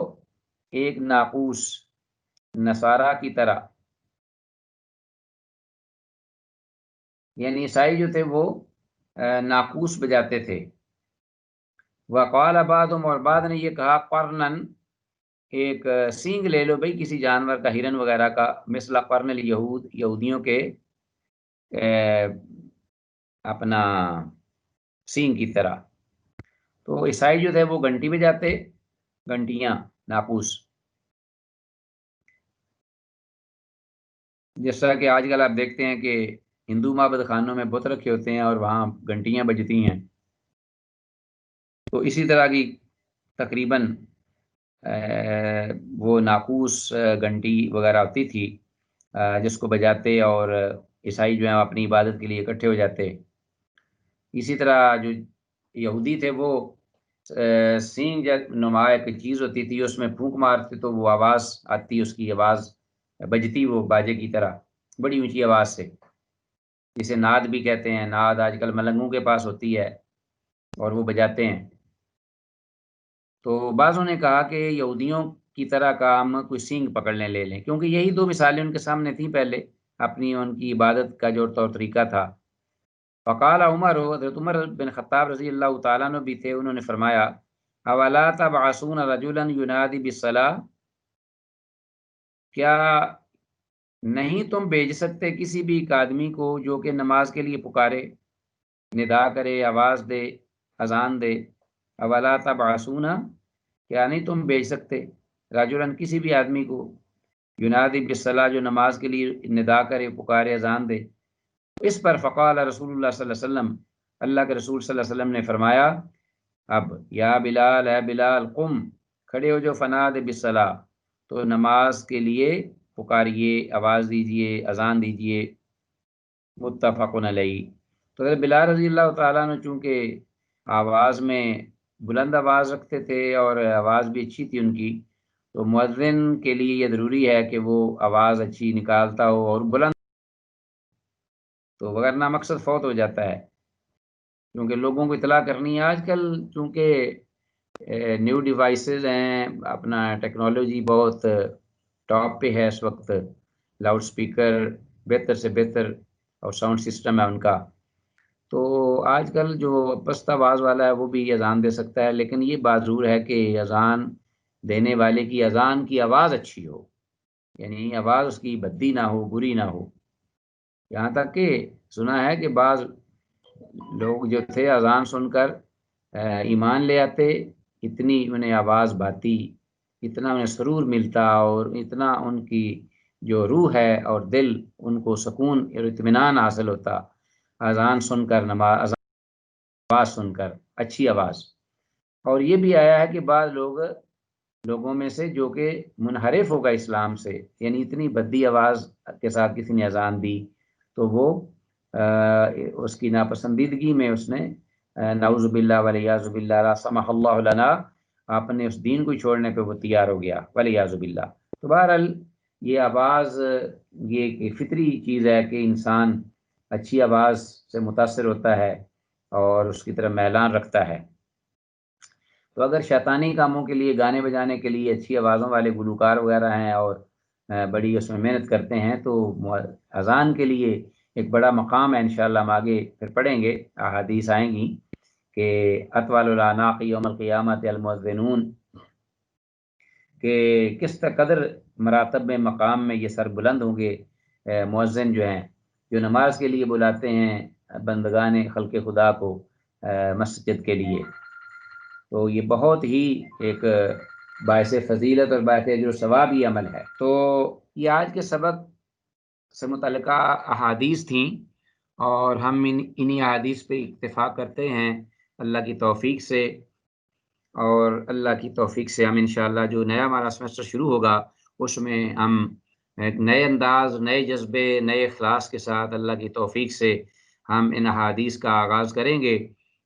ایک ناقوس نصارہ کی طرح، یعنی عیسائی جو تھے وہ ناقوس بجاتے تھے۔ وقال بعضهم، اور بعد نے یہ کہا قرنن، ایک سینگ لے لو بھئی کسی جانور کا، ہرن وغیرہ کا، مثل قرن الیہود، یہودیوں کے اپنا سینگ کی طرح۔ تو عیسائی جو تھے وہ گھنٹی بجاتے، گھنٹیاں، ناقوس، جس طرح کہ آج کل آپ دیکھتے ہیں کہ ہندو معبد خانوں میں بت رکھے ہوتے ہیں اور وہاں گھنٹیاں بجتی ہیں، تو اسی طرح کی تقریباً وہ ناقوس گھنٹی وغیرہ ہوتی تھی جس کو بجاتے اور عیسائی جو ہیں اپنی عبادت کے لیے اکٹھے ہو جاتے۔ اسی طرح جو یہودی تھے وہ سینگ نما ایک چیز ہوتی تھی، اس میں پھونک مارتے تو وہ آواز آتی، اس کی آواز بجتی وہ باجے کی طرح بڑی اونچی آواز سے، جسے ناد بھی کہتے ہیں۔ ناد آج کل ملنگوں کے پاس ہوتی ہے اور وہ بجاتے ہیں۔ تو بعضوں نے کہا کہ یہودیوں کی طرح کا ہم کوئی سینگ پکڑنے لے لیں، کیونکہ یہی دو مثالیں ان کے سامنے تھیں پہلے، اپنی ان کی عبادت کا جو طور طریقہ تھا۔ فقال عمر، حضرت عمر بن خطاب رضی اللہ تعالیٰ عنہ بھی تھے، انہوں نے فرمایا اولا تبعثون رجلا ینادی بالصلاۃ، کیا نہیں تم بھیج سکتے کسی بھی ایک آدمی کو جو کہ نماز کے لیے پکارے، ندا کرے، آواز دے، اذان دے۔ اولا تبعثون، کیا نہیں تم بھیج سکتے رجلا کسی بھی آدمی کو، ینادی بالصلاۃ، جو نماز کے لیے ندا کرے، پکارے، اذان دے۔ اس پر فقال رسول اللہ صلی اللہ علیہ وسلم، اللہ کے رسول صلی اللہ علیہ وسلم نے فرمایا اب، یا بلال، اے بلال، قم، کھڑے ہو جو، فناد بالصلاۃ، تو نماز کے لیے پکاریے، آواز دیجئے، اذان دیجئے۔ متفق علیہ۔ تو حضرت بلال رضی اللہ تعالیٰ عنہ چونکہ آواز میں بلند آواز رکھتے تھے اور آواز بھی اچھی تھی ان کی، تو مؤذن کے لیے یہ ضروری ہے کہ وہ آواز اچھی نکالتا ہو اور بلند، تو وگرنہ مقصد فوت ہو جاتا ہے، کیونکہ لوگوں کو اطلاع کرنی ہے۔ آج کل چونکہ نیو ڈیوائسز ہیں، اپنا ٹیکنالوجی بہت ٹاپ پہ ہے اس وقت، لاؤڈ سپیکر بہتر سے بہتر اور ساؤنڈ سسٹم ہے ان کا، تو آج کل جو پست آواز والا ہے وہ بھی اذان دے سکتا ہے، لیکن یہ بات ضرور ہے کہ اذان دینے والے کی اذان کی آواز اچھی ہو، یعنی آواز اس کی بدی نہ ہو، بری نہ ہو۔ یہاں تک کہ سنا ہے کہ بعض لوگ جو تھے اذان سن کر ایمان لے آتے، اتنی انہیں آواز بھاتی، اتنا انہیں سرور ملتا اور اتنا ان کی جو روح ہے اور دل، ان کو سکون اور اطمینان حاصل ہوتا اذان سن کر، نماز آواز سن کر، اچھی آواز۔ اور یہ بھی آیا ہے کہ بعض لوگوں میں سے جو کہ منحرف ہوگا اسلام سے، یعنی اتنی بدی آواز کے ساتھ کسی نے اذان دی تو وہ اس کی ناپسندیدگی میں اس نے نعوذ باللہ والیاذ باللہ لا سمح اللہ لنا، اپنے اس دین کو چھوڑنے پہ وہ تیار ہو گیا، والیاذ باللہ۔ تو بہرحال یہ آواز یہ ایک فطری چیز ہے کہ انسان اچھی آواز سے متاثر ہوتا ہے اور اس کی طرف میلان رکھتا ہے۔ تو اگر شیطانی کاموں کے لیے، گانے بجانے کے لیے اچھی آوازوں والے گلوکار وغیرہ ہیں اور بڑی اس میں محنت کرتے ہیں، تو اذان کے لیے ایک بڑا مقام ہے، انشاءاللہ ہم آگے پھر پڑھیں گے، احادیث آئیں گی کہ اطول الاعناق یوم القیامت المؤذنون، کہ کس قدر مراتب میں، مقام میں یہ سر بلند ہوں گے مؤذن جو ہیں، جو نماز کے لیے بلاتے ہیں بندگان خلق خدا کو مسجد کے لیے۔ تو یہ بہت ہی ایک باعث فضیلت اور باعث اجر و ثواب یہ عمل ہے۔ تو یہ آج کے سبق سے متعلقہ احادیث تھیں، اور ہم انہی احادیث پہ اکتفا کرتے ہیں اللہ کی توفیق سے، اور اللہ کی توفیق سے ہم انشاءاللہ جو نیا ہمارا سیمسٹر شروع ہوگا اس میں ہم ایک نئے انداز، نئے جذبے، نئے اخلاص کے ساتھ اللہ کی توفیق سے ہم ان احادیث کا آغاز کریں گے،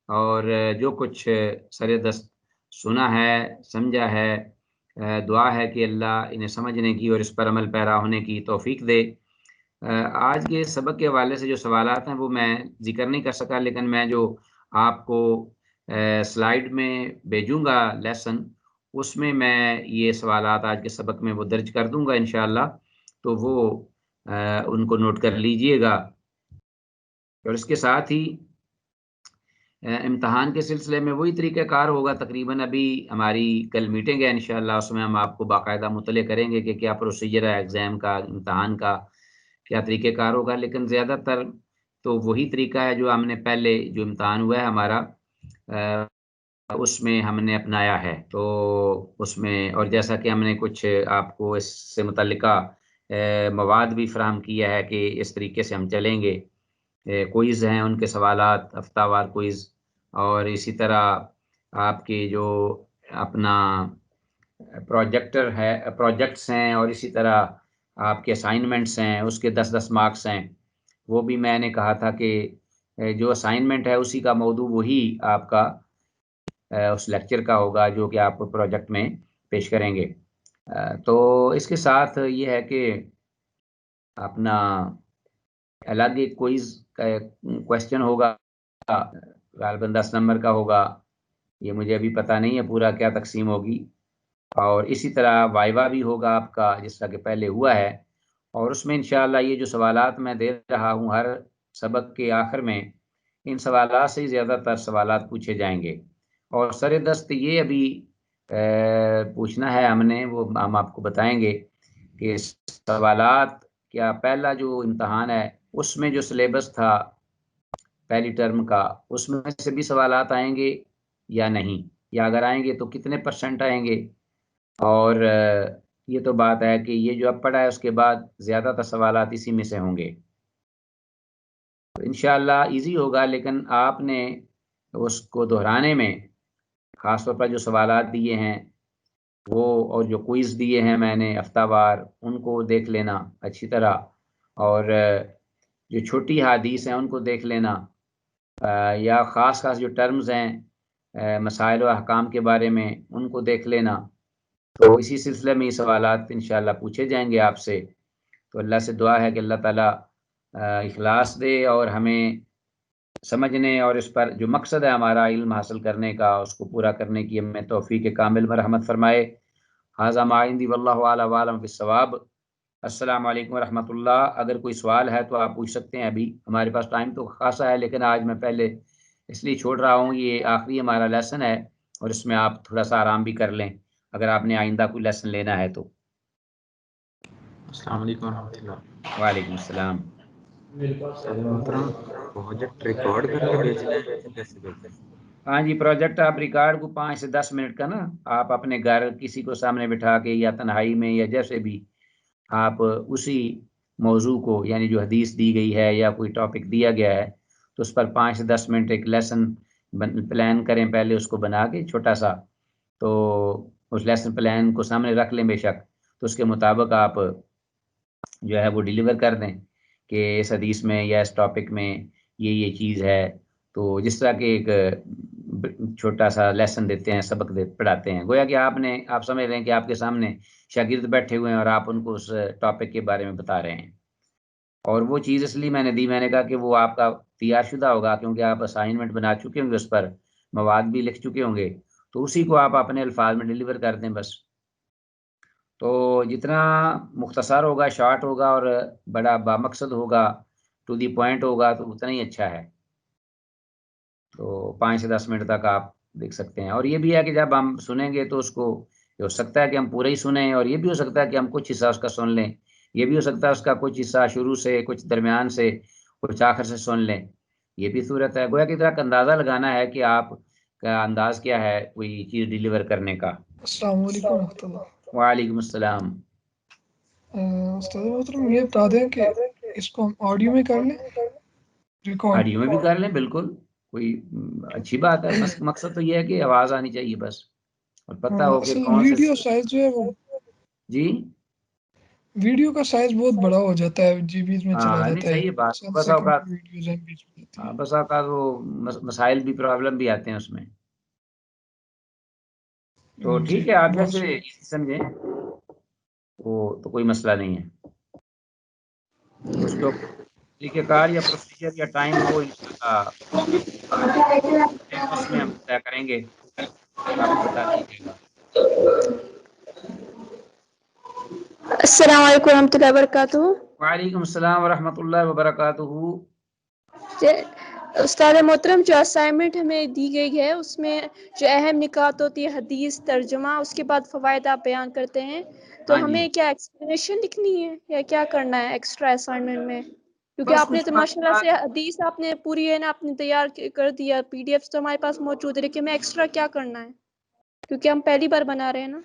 اور جو کچھ سر دست سنا ہے، سمجھا ہے، دعا ہے کہ اللہ انہیں سمجھنے کی اور اس پر عمل پیرا ہونے کی توفیق دے۔ آج کے سبق کے حوالے سے جو سوالات ہیں وہ میں ذکر نہیں کر سکا، لیکن میں جو آپ کو سلائیڈ میں بھیجوں گا لیسن، اس میں یہ سوالات آج کے سبق میں وہ درج کر دوں گا انشاءاللہ، تو وہ ان کو نوٹ کر لیجئے گا۔ اور اس کے ساتھ ہی امتحان کے سلسلے میں وہی طریقہ کار ہوگا تقریباً۔ ابھی ہماری کل میٹنگ ہے انشاءاللہ، اس میں ہم آپ کو باقاعدہ مطلع کریں گے کہ کیا پروسیجر ہے ایگزام کا، امتحان کا کیا طریقہ کار ہوگا، لیکن زیادہ تر تو وہی طریقہ ہے جو ہم نے پہلے جو امتحان ہوا ہے ہمارا اس میں ہم نے اپنایا ہے۔ تو اس میں، اور جیسا کہ ہم نے کچھ آپ کو اس سے متعلقہ مواد بھی فراہم کیا ہے کہ اس طریقے سے ہم چلیں گے، کوئز ہیں ان کے سوالات، ہفتہ وار کوئز، اور اسی طرح آپ کے جو اپنا پروجیکٹس ہیں، اور اسی طرح آپ کے اسائنمنٹس ہیں، اس کے 10-10 مارکس ہیں۔ وہ بھی میں نے کہا تھا کہ جو اسائنمنٹ ہے اسی کا موضوع وہی آپ کا اس لیکچر کا ہوگا جو کہ آپ پروجیکٹ میں پیش کریں گے۔ تو اس کے ساتھ یہ ہے کہ اپنا الگ ایک کوئز کا کویسچن ہوگا، غالباً 10 نمبر کا ہوگا، یہ مجھے ابھی پتہ نہیں ہے پورا کیا تقسیم ہوگی، اور اسی طرح وائیوا بھی ہوگا آپ کا جس طرح کہ پہلے ہوا ہے، اور اس میں انشاءاللہ یہ جو سوالات میں دے رہا ہوں ہر سبق کے آخر میں، ان سوالات سے زیادہ تر سوالات پوچھے جائیں گے، اور سر دست یہ ابھی پوچھنا ہے ہم نے، وہ ہم آپ کو بتائیں گے کہ سوالات کیا پہلا جو امتحان ہے اس میں جو سلیبس تھا پہلی ٹرم کا، اس میں سے بھی سوالات آئیں گے یا نہیں، یا اگر آئیں گے تو کتنے % آئیں گے، اور یہ تو بات ہے کہ یہ جو اب پڑھا ہے اس کے بعد زیادہ تر سوالات اسی میں سے ہوں گے۔ انشاءاللہ ایزی ہوگا، لیکن آپ نے اس کو دہرانے میں خاص طور پر جو سوالات دیے ہیں وہ، اور جو کوئز دیے ہیں میں نے ہفتہ وار، ان کو دیکھ لینا اچھی طرح، اور جو چھوٹی حدیث ہیں ان کو دیکھ لینا، یا خاص جو ٹرمز ہیں مسائل و احکام کے بارے میں ان کو دیکھ لینا۔ تو اسی سلسلے میں یہ سوالات انشاءاللہ پوچھے جائیں گے آپ سے۔ تو اللہ سے دعا ہے کہ اللہ تعالیٰ اخلاص دے اور ہمیں سمجھنے اور اس پر جو مقصد ہے ہمارا علم حاصل کرنے کا اس کو پورا کرنے کی ہمیں توفیق کامل مرحمت فرمائے۔ ھذا ما عندی واللہ اعلم وعلم بالصواب۔ السلام علیکم ورحمۃ اللہ۔ اگر کوئی سوال ہے تو آپ پوچھ سکتے ہیں، ابھی ہمارے پاس ٹائم تو خاصا ہے، لیکن آج میں پہلے اس لیے چھوڑ رہا ہوں، یہ آخری ہمارا لیسن ہے اور اس میں آپ تھوڑا سا آرام بھی کر لیں اگر آپ نے آئندہ کوئی لیسن لینا ہے تو۔ السلام علیکم ورحمۃ اللہ۔ وعلیکم السلام۔ پروجیکٹ ریکارڈ کر کے بھیجنا ہے کیسے بھیجنا ہے؟ ہاں جی، پروجیکٹ آپ ریکارڈ کو 5 سے 10 منٹ کا نا، آپ اپنے گھر کسی کو سامنے بٹھا کے یا تنہائی میں یا جیسے بھی آپ اسی موضوع کو، یعنی جو حدیث دی گئی ہے یا کوئی ٹاپک دیا گیا ہے تو اس پر 5 سے 10 منٹ ایک لیسن پلان کریں، پہلے اس کو بنا کے چھوٹا سا، تو اس لیسن پلان کو سامنے رکھ لیں بے شک، تو اس کے مطابق آپ جو ہے وہ ڈیلیور کر دیں کہ اس حدیث میں یا اس ٹاپک میں یہ چیز ہے۔ تو جس طرح کہ ایک چھوٹا سا لیسن دیتے ہیں، سبق پڑھاتے ہیں، گویا کہ آپ سمجھ رہے ہیں کہ آپ کے سامنے شاگرد بیٹھے ہوئے ہیں اور آپ ان کو اس ٹاپک کے بارے میں بتا رہے ہیں۔ اور وہ چیز اس لیے میں نے دی، میں نے کہا کہ وہ آپ کا تیار شدہ ہوگا، کیونکہ آپ اسائنمنٹ بنا چکے ہوں گے، اس پر مواد بھی لکھ چکے ہوں گے، تو اسی کو آپ اپنے الفاظ میں ڈیلیور کر دیں بس۔ تو جتنا مختصر ہوگا، شارٹ ہوگا اور بڑا بامقصد ہوگا، ٹو دی پوائنٹ ہوگا، تو اتنا ہی اچھا ہے۔ تو 5 سے 10 منٹ تک آپ دیکھ سکتے ہیں۔ اور یہ بھی ہے کہ جب ہم سنیں گے تو اس کو یہ ہو سکتا ہے کہ ہم پورا ہی سنیں، اور یہ بھی ہو سکتا ہے کہ ہم کچھ حصہ اس کا سن لیں، یہ بھی ہو سکتا ہے اس کا کچھ حصہ شروع سے، کچھ درمیان سے، کچھ آخر سے سن لیں، یہ بھی صورت ہے۔ گویا کہ طرح اندازہ لگانا ہے کہ آپ کا انداز کیا ہے کوئی چیز ڈیلیور کرنے کا۔ السلام علیکم ورحمۃ اللہ۔ وعلیکم السلام۔ استاد محترم یہ بتا دیں کہ اس کو ہم آڈیو میں کر لیں ریکارڈ؟ آڈیو میں بھی کر لیں، بالکل کوئی اچھی بات ہے، بس مقصد تو یہ ہے کہ آواز آنی چاہیے بس، اور پتہ ہو کہ اصل کون سے۔ ویڈیو سائز جو ہے وہ، جی ویڈیو کا سائز بہت بڑا ہو جاتا ہے، جی بیز میں چلا ہاں، نہیں جاتا ہے، صحیح ہے بات، 7 بس سیکنڈ اوقات، کی ویڈیوز ہیں بیچ میں جاتی ہیں۔ بس اوقات وہ مسائل بھی، پرابلم بھی آتے ہیں اس میں۔ تو جی ٹھیک ہے، آپ بہت جیسے شکریہ۔ سمجھیں وہ تو کوئی مسئلہ نہیں ہے۔ اس کو طریقہ کار یا پروسیجر یا ٹائم وہ انشاءاللہ اس میں ہم طے کریں گے، آپ بتا دیجیے گا۔ السلام علیکم ورحمۃ اللہ وبرکاتہ۔ وعلیکم السلام ورحمۃ اللہ وبرکاتہ۔ استاد محترم، جو اسائنمنٹ ہمیں دی گئی ہے اس میں جو اہم نکات ہوتی ہے، حدیث، ترجمہ، اس کے بعد فوائد آپ بیان کرتے ہیں، تو ہاں جی، ہمیں کیا ایکسپلینیشن لکھنی ہے یا کیا کرنا ہے ایکسٹرا اسائنمنٹ میں؟ کیونکہ بس آپ نے کچھ تو ماشاء اللہ سے حدیث آپ نے پوری ہے نا، آپ نے تیار کر دیا، پی ڈی ایف تو ہمارے پاس موجود ہے، لیکن ہمیں ایکسٹرا کیا کرنا ہے کیونکہ ہم پہلی بار بنا رہے ہیں نا۔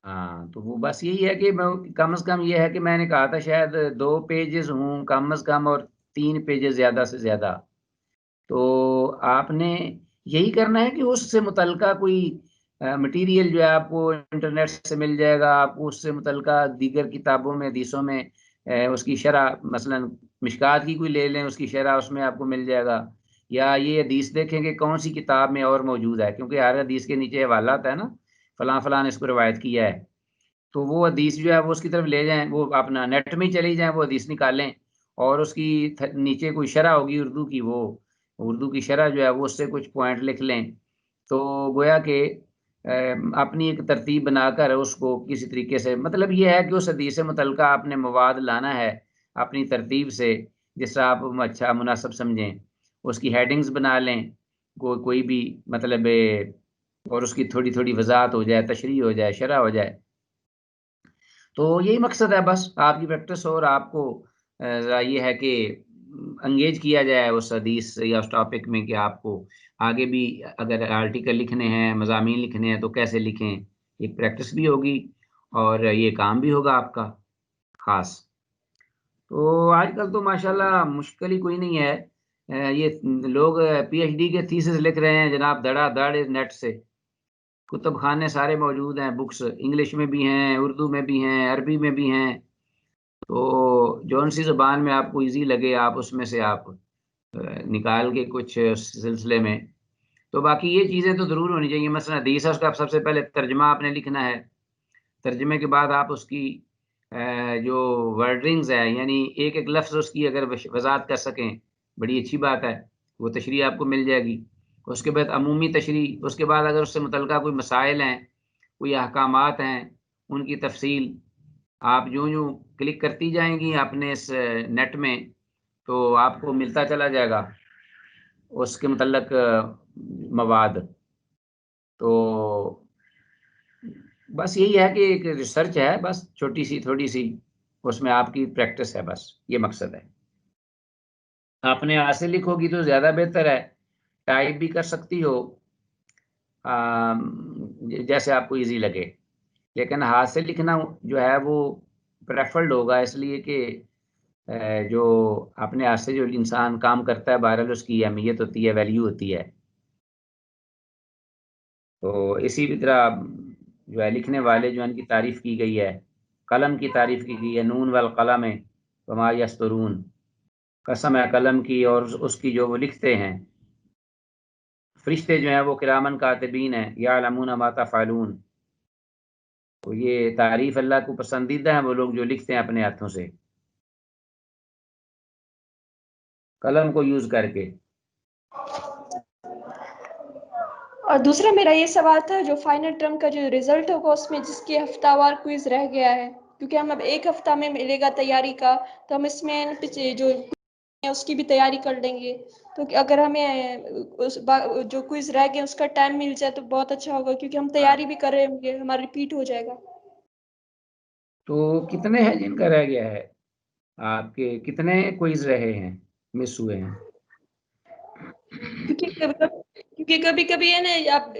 ہاں، تو وہ بس یہی ہے کہ کم از کم یہ ہے کہ میں نے کہا تھا شاید 2 پیجز ہوں کم از کم، اور 3 پیجز زیادہ سے زیادہ۔ تو آپ نے یہی کرنا ہے کہ اس سے متعلقہ کوئی مٹیریل جو ہے آپ کو انٹرنیٹ سے مل جائے گا، آپ کو اس سے متعلقہ دیگر کتابوں میں، حدیثوں میں اس کی شرح، مثلا مشکات کی کوئی لے لیں، اس کی شرح اس میں آپ کو مل جائے گا، یا یہ حدیث دیکھیں کہ کون سی کتاب میں اور موجود ہے، کیونکہ ہر حدیث کے نیچے حوالہ آتا ہے نا، فلاں فلاں نے اس کو روایت کیا ہے، تو وہ حدیث جو ہے وہ اس کی طرف لے جائیں، وہ اپنا نیٹ میں چلی جائیں، وہ حدیث نکالیں، اور اس کی نیچے کوئی شرح ہوگی اردو کی، وہ اردو کی شرح جو ہے وہ اس سے کچھ پوائنٹ لکھ لیں، تو گویا کہ اپنی ایک ترتیب بنا کر اس کو کسی طریقے سے، مطلب یہ ہے کہ اس حدیث سے متعلقہ آپ نے مواد لانا ہے اپنی ترتیب سے، جس سے آپ اچھا مناسب سمجھیں، اس کی ہیڈنگز بنا لیں کوئی بھی، مطلب اور اس کی تھوڑی تھوڑی وضاحت ہو جائے، تشریح ہو جائے، شرح ہو جائے۔ تو یہی مقصد ہے بس، آپ کی پریکٹس ہو، اور آپ کو ذرا یہ ہے کہ انگیج کیا جائے اس حدیث یا اس ٹاپک میں، کہ آپ کو آگے بھی اگر آرٹیکل لکھنے ہیں، مضامین لکھنے ہیں تو کیسے لکھیں، ایک پریکٹس بھی ہوگی اور یہ کام بھی ہوگا آپ کا خاص۔ تو آج کل تو ماشاءاللہ مشکل ہی کوئی نہیں ہے، یہ لوگ پی ایچ ڈی کے تھیسس لکھ رہے ہیں جناب، دڑا دڑ نیٹ سے، کتب خانے سارے موجود ہیں، بکس انگلش میں بھی ہیں، اردو میں بھی ہیں، عربی میں بھی ہیں، تو جون سی زبان میں آپ کو ایزی لگے آپ اس میں سے آپ نکال کے کچھ سلسلے میں۔ تو باقی یہ چیزیں تو ضرور ہونی چاہیے، مثلا حدیث ہے اس کا سب سے پہلے ترجمہ آپ نے لکھنا ہے، ترجمے کے بعد آپ اس کی جو ورڈنگز ہے، یعنی ایک ایک لفظ اس کی اگر وضاحت کر سکیں، بڑی اچھی بات ہے، وہ تشریح آپ کو مل جائے گی۔ اس کے بعد عمومی تشریح، اس کے بعد اگر اس سے متعلقہ کوئی مسائل ہیں، کوئی احکامات ہیں، ان کی تفصیل آپ یوں کلک کرتی جائیں گی اپنے اس نیٹ میں، تو آپ کو ملتا چلا جائے گا اس کے متعلق مواد۔ تو بس یہی ہے کہ ایک ریسرچ ہے، بس چھوٹی سی تھوڑی سی، اس میں آپ کی پریکٹس ہے، بس یہ مقصد ہے۔ آپ نے ہاتھ سے لکھو گی تو زیادہ بہتر ہے، ٹائپ بھی کر سکتی ہو جیسے آپ کو ایزی لگے، لیکن ہاتھ سے لکھنا جو ہے وہ پریفرڈ ہوگا، اس لیے کہ جو اپنے ہاتھ سے جو انسان کام کرتا ہے، بہرحال اس کی اہمیت ہوتی ہے، ویلیو ہوتی ہے۔ تو اسی طرح جو ہے لکھنے والے جو ان کی تعریف کی گئی ہے، قلم کی تعریف کی گئی ہے، نون والقلم وما یسطرون، قسم ہے قلم کی اور اس کی جو وہ لکھتے ہیں، فرشتے جو ہیں وہ کرامن کاتبین ہیں، یعلمون ما تفعلون، تو یہ تعریف اللہ کو پسندیدہ ہیں وہ لوگ جو لکھتے ہیں اپنے ہاتھوں سے۔ قلم کو یوز کر کے. اور دوسرا میرا یہ سوال تھا جو فائنل ٹرم کا جو ریزلٹ ہوگا اس میں جس کے ہفتہ وار کوئز رہ گیا ہے، کیونکہ ہم اب ایک ہفتہ میں ملے گا تیاری کا، تو ہم اس میں جو اس کی بھی تیاری کر لیں گے. تو اگر ہمیں جو کوئز رہ گئے اس کا ٹائم مل جائے تو بہت اچھا ہوگا، کیونکہ ہم تیاری بھی کر رہے ہوں گے، ہمارا ریپیٹ ہو جائے گا. تو کتنے ہیں جن کا رہ گیا ہے؟ آپ کے کتنے کوئز رہے ہیں، مس ہوئے ہیں؟ کیونکہ کبھی کبھی ہے نا، آپ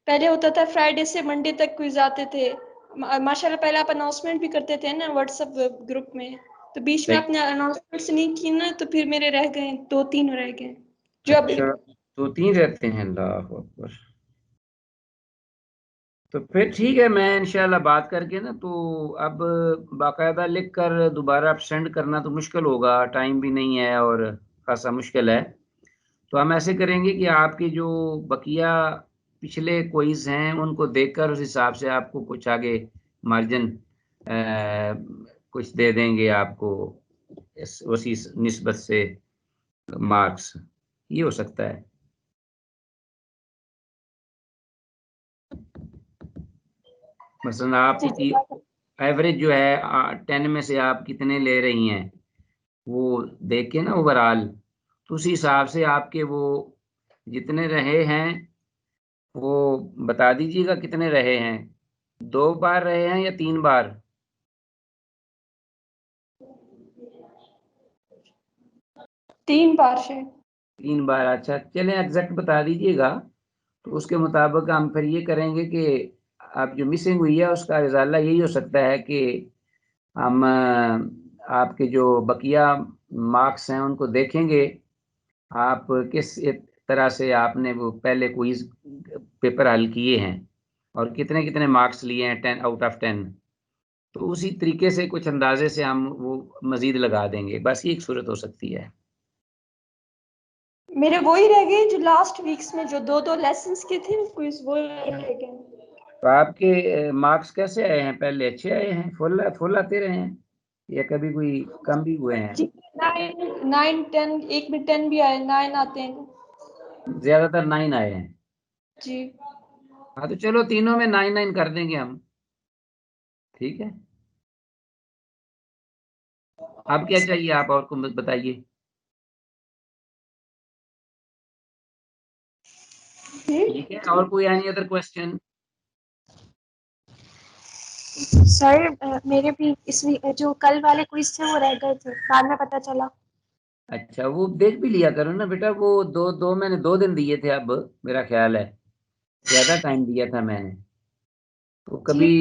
پہلے ہوتا تھا فرائیڈے سے منڈے تک کوئز آتے تھے، ماشاء اللہ پہلے آپ اناؤنسمنٹ بھی کرتے تھے نا واٹس ایپ گروپ میں، تو بیچ میں آپ نے اناؤنسمنٹ نہیں کی نا، تو پھر میرے رہ گئے 2-3 رہ گئے جو اب. اچھا 2-3 رہتے ہیں، اللہ اکبر. تو پھر ٹھیک ہے، میں انشاءاللہ بات کر کے نا، تو اب باقاعدہ لکھ کر دوبارہ اب سینڈ کرنا تو مشکل ہوگا، ٹائم بھی نہیں ہے اور خاصا مشکل ہے. تو ہم ایسے کریں گے کہ آپ کے جو بقیہ پچھلے کوئز ہیں ان کو دیکھ کر اس حساب سے آپ کو کچھ آگے مارجن کچھ دے دیں گے آپ کو اسی نسبت سے مارکس. یہ ہو سکتا ہے. مثلا آپ کی ایوریج جو ہے 10 میں سے آپ کتنے لے رہی ہیں وہ دیکھ کے نا اوور آل، تو اسی حساب سے آپ کے وہ جتنے رہے ہیں وہ بتا دیجیے گا کتنے رہے ہیں. 2 بار رہے ہیں یا 3 بار؟ 3 بار سے. 3 بار. اچھا چلیں ایگزیکٹ بتا دیجیے گا، تو اس کے مطابق ہم پھر یہ کریں گے کہ اب جو مسنگ ہوئی ہے اس کا ازالہ یہی ہو سکتا ہے کہ ہم آپ کے جو بقیہ مارکس ہیں ان کو دیکھیں گے، آپ کس طرح سے آپ نے وہ پہلے کوئز پیپر حل کیے ہیں اور کتنے کتنے مارکس لیے ہیں 10 آؤٹ آف 10، تو اسی طریقے سے کچھ اندازے سے ہم وہ مزید لگا دیں گے. بس یہ ایک صورت ہو سکتی ہے. میرے وہی رہ گئے جو لاسٹ ویکس میں جو 2 لیسنز کے تھے کوئز، وہ رہ گئے. تو آپ کے مارکس کیسے آئے ہیں؟ پہلے اچھے آئے ہیں، فل آتے رہے ہیں یا کبھی کوئی کم بھی ہوئے ہیں؟ 9 10 ایک میں 10 بھی آئے، 9 آتے ہیں. زیادہ تر 9 آئے ہیں. جی ہاں تو چلو تینوں میں 9 کر دیں گے ہم. ٹھیک ہے. اب کیا چاہیے آپ اور کو بتائیے. ٹھیک ہے. اور کوئی اینی ادر کوسچن؟ سر میرے بھی اس جو کل والے کوئز تھے وہ رہ گئے تھے، بعد میں پتہ چلا. اچھا وہ دیکھ بھی لیا کرو نا بیٹا، وہ میں نے 2 دن دیے تھے، اب میرا خیال ہے زیادہ ٹائم دیا تھا میں نے، تو کبھی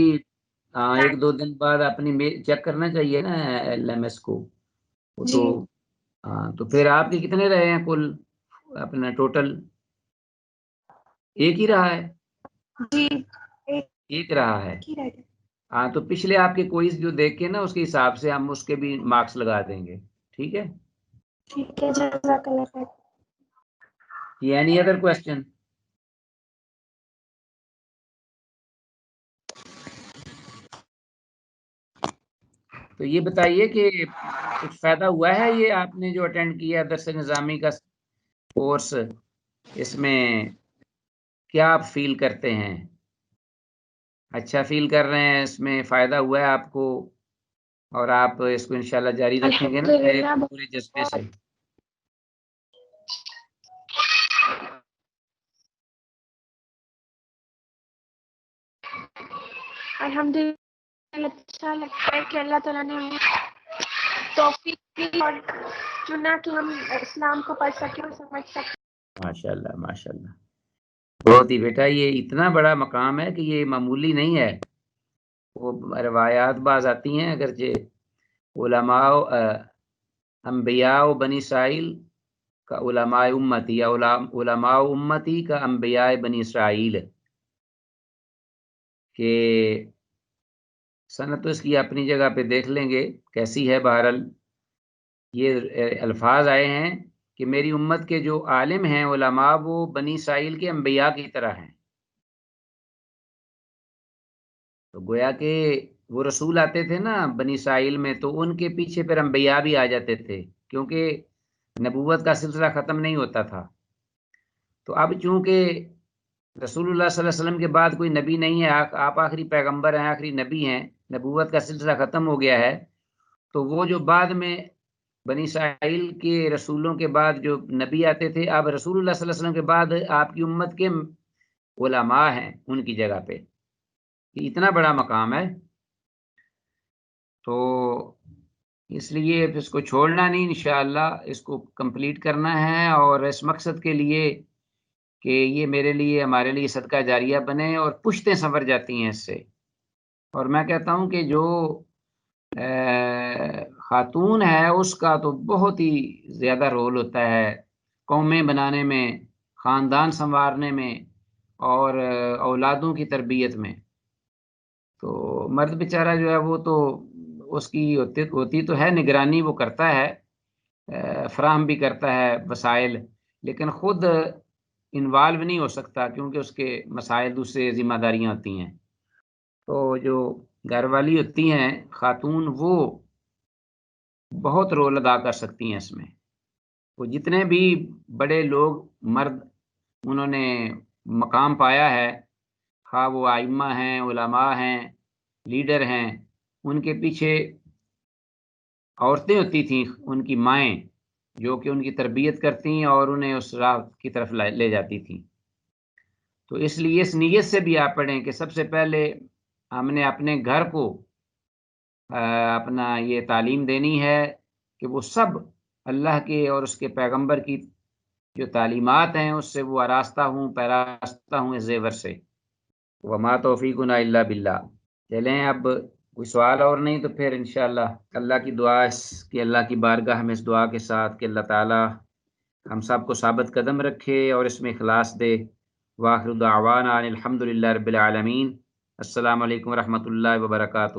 ہاں 1-2 دن بعد اپنی چیک کرنا چاہیے نا LMS کو. تو ہاں تو پھر آپ کے کتنے رہے ہیں کل اپنا ٹوٹل؟ ایک ہی رہا ہے؟ جی ایک رہا ہے. ہاں تو پچھلے آپ کے کوئز جو دیکھ کے نا اس کے حساب سے ہم اس کے بھی مارکس لگا دیں گے. ٹھیک ہے. ٹھیک ہے، جزاک اللہ خیر. Any other question? تو یہ بتائیے کہ کچھ فائدہ ہوا ہے یہ آپ نے جو اٹینڈ کیا درس نظامی کا کورس، اس میں کیا آپ فیل کرتے ہیں؟ اچھا فیل کر رہے ہیں؟ اس میں فائدہ ہوا ہے آپ کو اور آپ اس کو انشاءاللہ جاری رکھیں گے نا پورے جذبے سے؟ الحمدللہ اچھا لگتا ہے کہ اللہ تعالیٰ نے ہمیں توفیق دی اور چنا کہ ہم اسلام کو پڑھ سکیں اور سمجھ سکیں. ماشاءاللہ ماشاءاللہ، بہت ہی بیٹا، یہ اتنا بڑا مقام ہے کہ یہ معمولی نہیں ہے. وہ روایات بعض آتی ہیں اگرچہ علماء انبیاء و بنی اسرائیل کا علماء امتی یا علماء امتی کا انبیاء بنی اسرائیل، کہ سند تو اس کی اپنی جگہ پہ دیکھ لیں گے کیسی ہے. بہرحال یہ الفاظ آئے ہیں کہ میری امت کے جو عالم ہیں علماء وہ بنی اسرائیل کے انبیاء کی طرح ہیں. تو گویا کہ وہ رسول آتے تھے نا بنی اسرائیل میں، تو ان کے پیچھے پھر انبیاء بھی آ جاتے تھے، کیونکہ نبوت کا سلسلہ ختم نہیں ہوتا تھا۔ تو اب چونکہ رسول اللہ صلی اللہ علیہ وسلم کے بعد کوئی نبی نہیں ہے، آپ آخری پیغمبر ہیں، آخری نبی ہیں، نبوت کا سلسلہ ختم ہو گیا ہے، تو وہ جو بعد میں بنی اسرائیل کے رسولوں کے بعد جو نبی آتے تھے، اب رسول اللہ صلی اللہ علیہ وسلم کے بعد آپ کی امت کے علماء ہیں ان کی جگہ پہ، یہ اتنا بڑا مقام ہے، تو اس لیے اس کو چھوڑنا نہیں، انشاءاللہ اس کو کمپلیٹ کرنا ہے، اور اس مقصد کے لیے کہ یہ میرے لیے، ہمارے لیے صدقہ جاریہ بنے اور پشتیں سنور جاتی ہیں اس سے۔ اور میں کہتا ہوں کہ جو خاتون ہے اس کا تو بہت ہی زیادہ رول ہوتا ہے قومیں بنانے میں، خاندان سنوارنے میں، اور اولادوں کی تربیت میں۔ تو مرد بیچارہ جو ہے وہ تو اس کی ہوتی تو ہے نگرانی، وہ کرتا ہے، فراہم بھی کرتا ہے وسائل، لیکن خود انوالو نہیں ہو سکتا کیونکہ اس کے مسائل دوسرے ذمہ داریاں ہوتی ہیں۔ تو جو گھر والی ہوتی ہیں خاتون، وہ بہت رول ادا کر سکتی ہیں اس میں۔ وہ جتنے بھی بڑے لوگ مرد انہوں نے مقام پایا ہے، خواہ وہ ائمہ ہیں، علماء ہیں، لیڈر ہیں، ان کے پیچھے عورتیں ہوتی تھیں، ان کی مائیں، جو کہ ان کی تربیت کرتی اور انہیں اس راہ کی طرف لے جاتی تھیں۔ تو اس لیے اس نیت سے بھی آپ پڑھیں کہ سب سے پہلے ہم نے اپنے گھر کو اپنا یہ تعلیم دینی ہے کہ وہ سب اللہ کے اور اس کے پیغمبر کی جو تعلیمات ہیں اس سے وہ آراستہ ہوں، پیراستہ ہوں اس زیور سے۔ وما توفیقنا الا باللہ۔ چلیں اب کوئی سوال اور نہیں تو پھر انشاءاللہ اللہ کی دعا کہ اللہ کی بارگاہ میں اس دعا کے ساتھ کہ اللہ تعالی ہم سب کو ثابت قدم رکھے اور اس میں اخلاص دے۔ وآخر دعوانا ان الحمد للہ رب العالمین۔ السلام علیکم ورحمۃ اللہ وبرکاتہ۔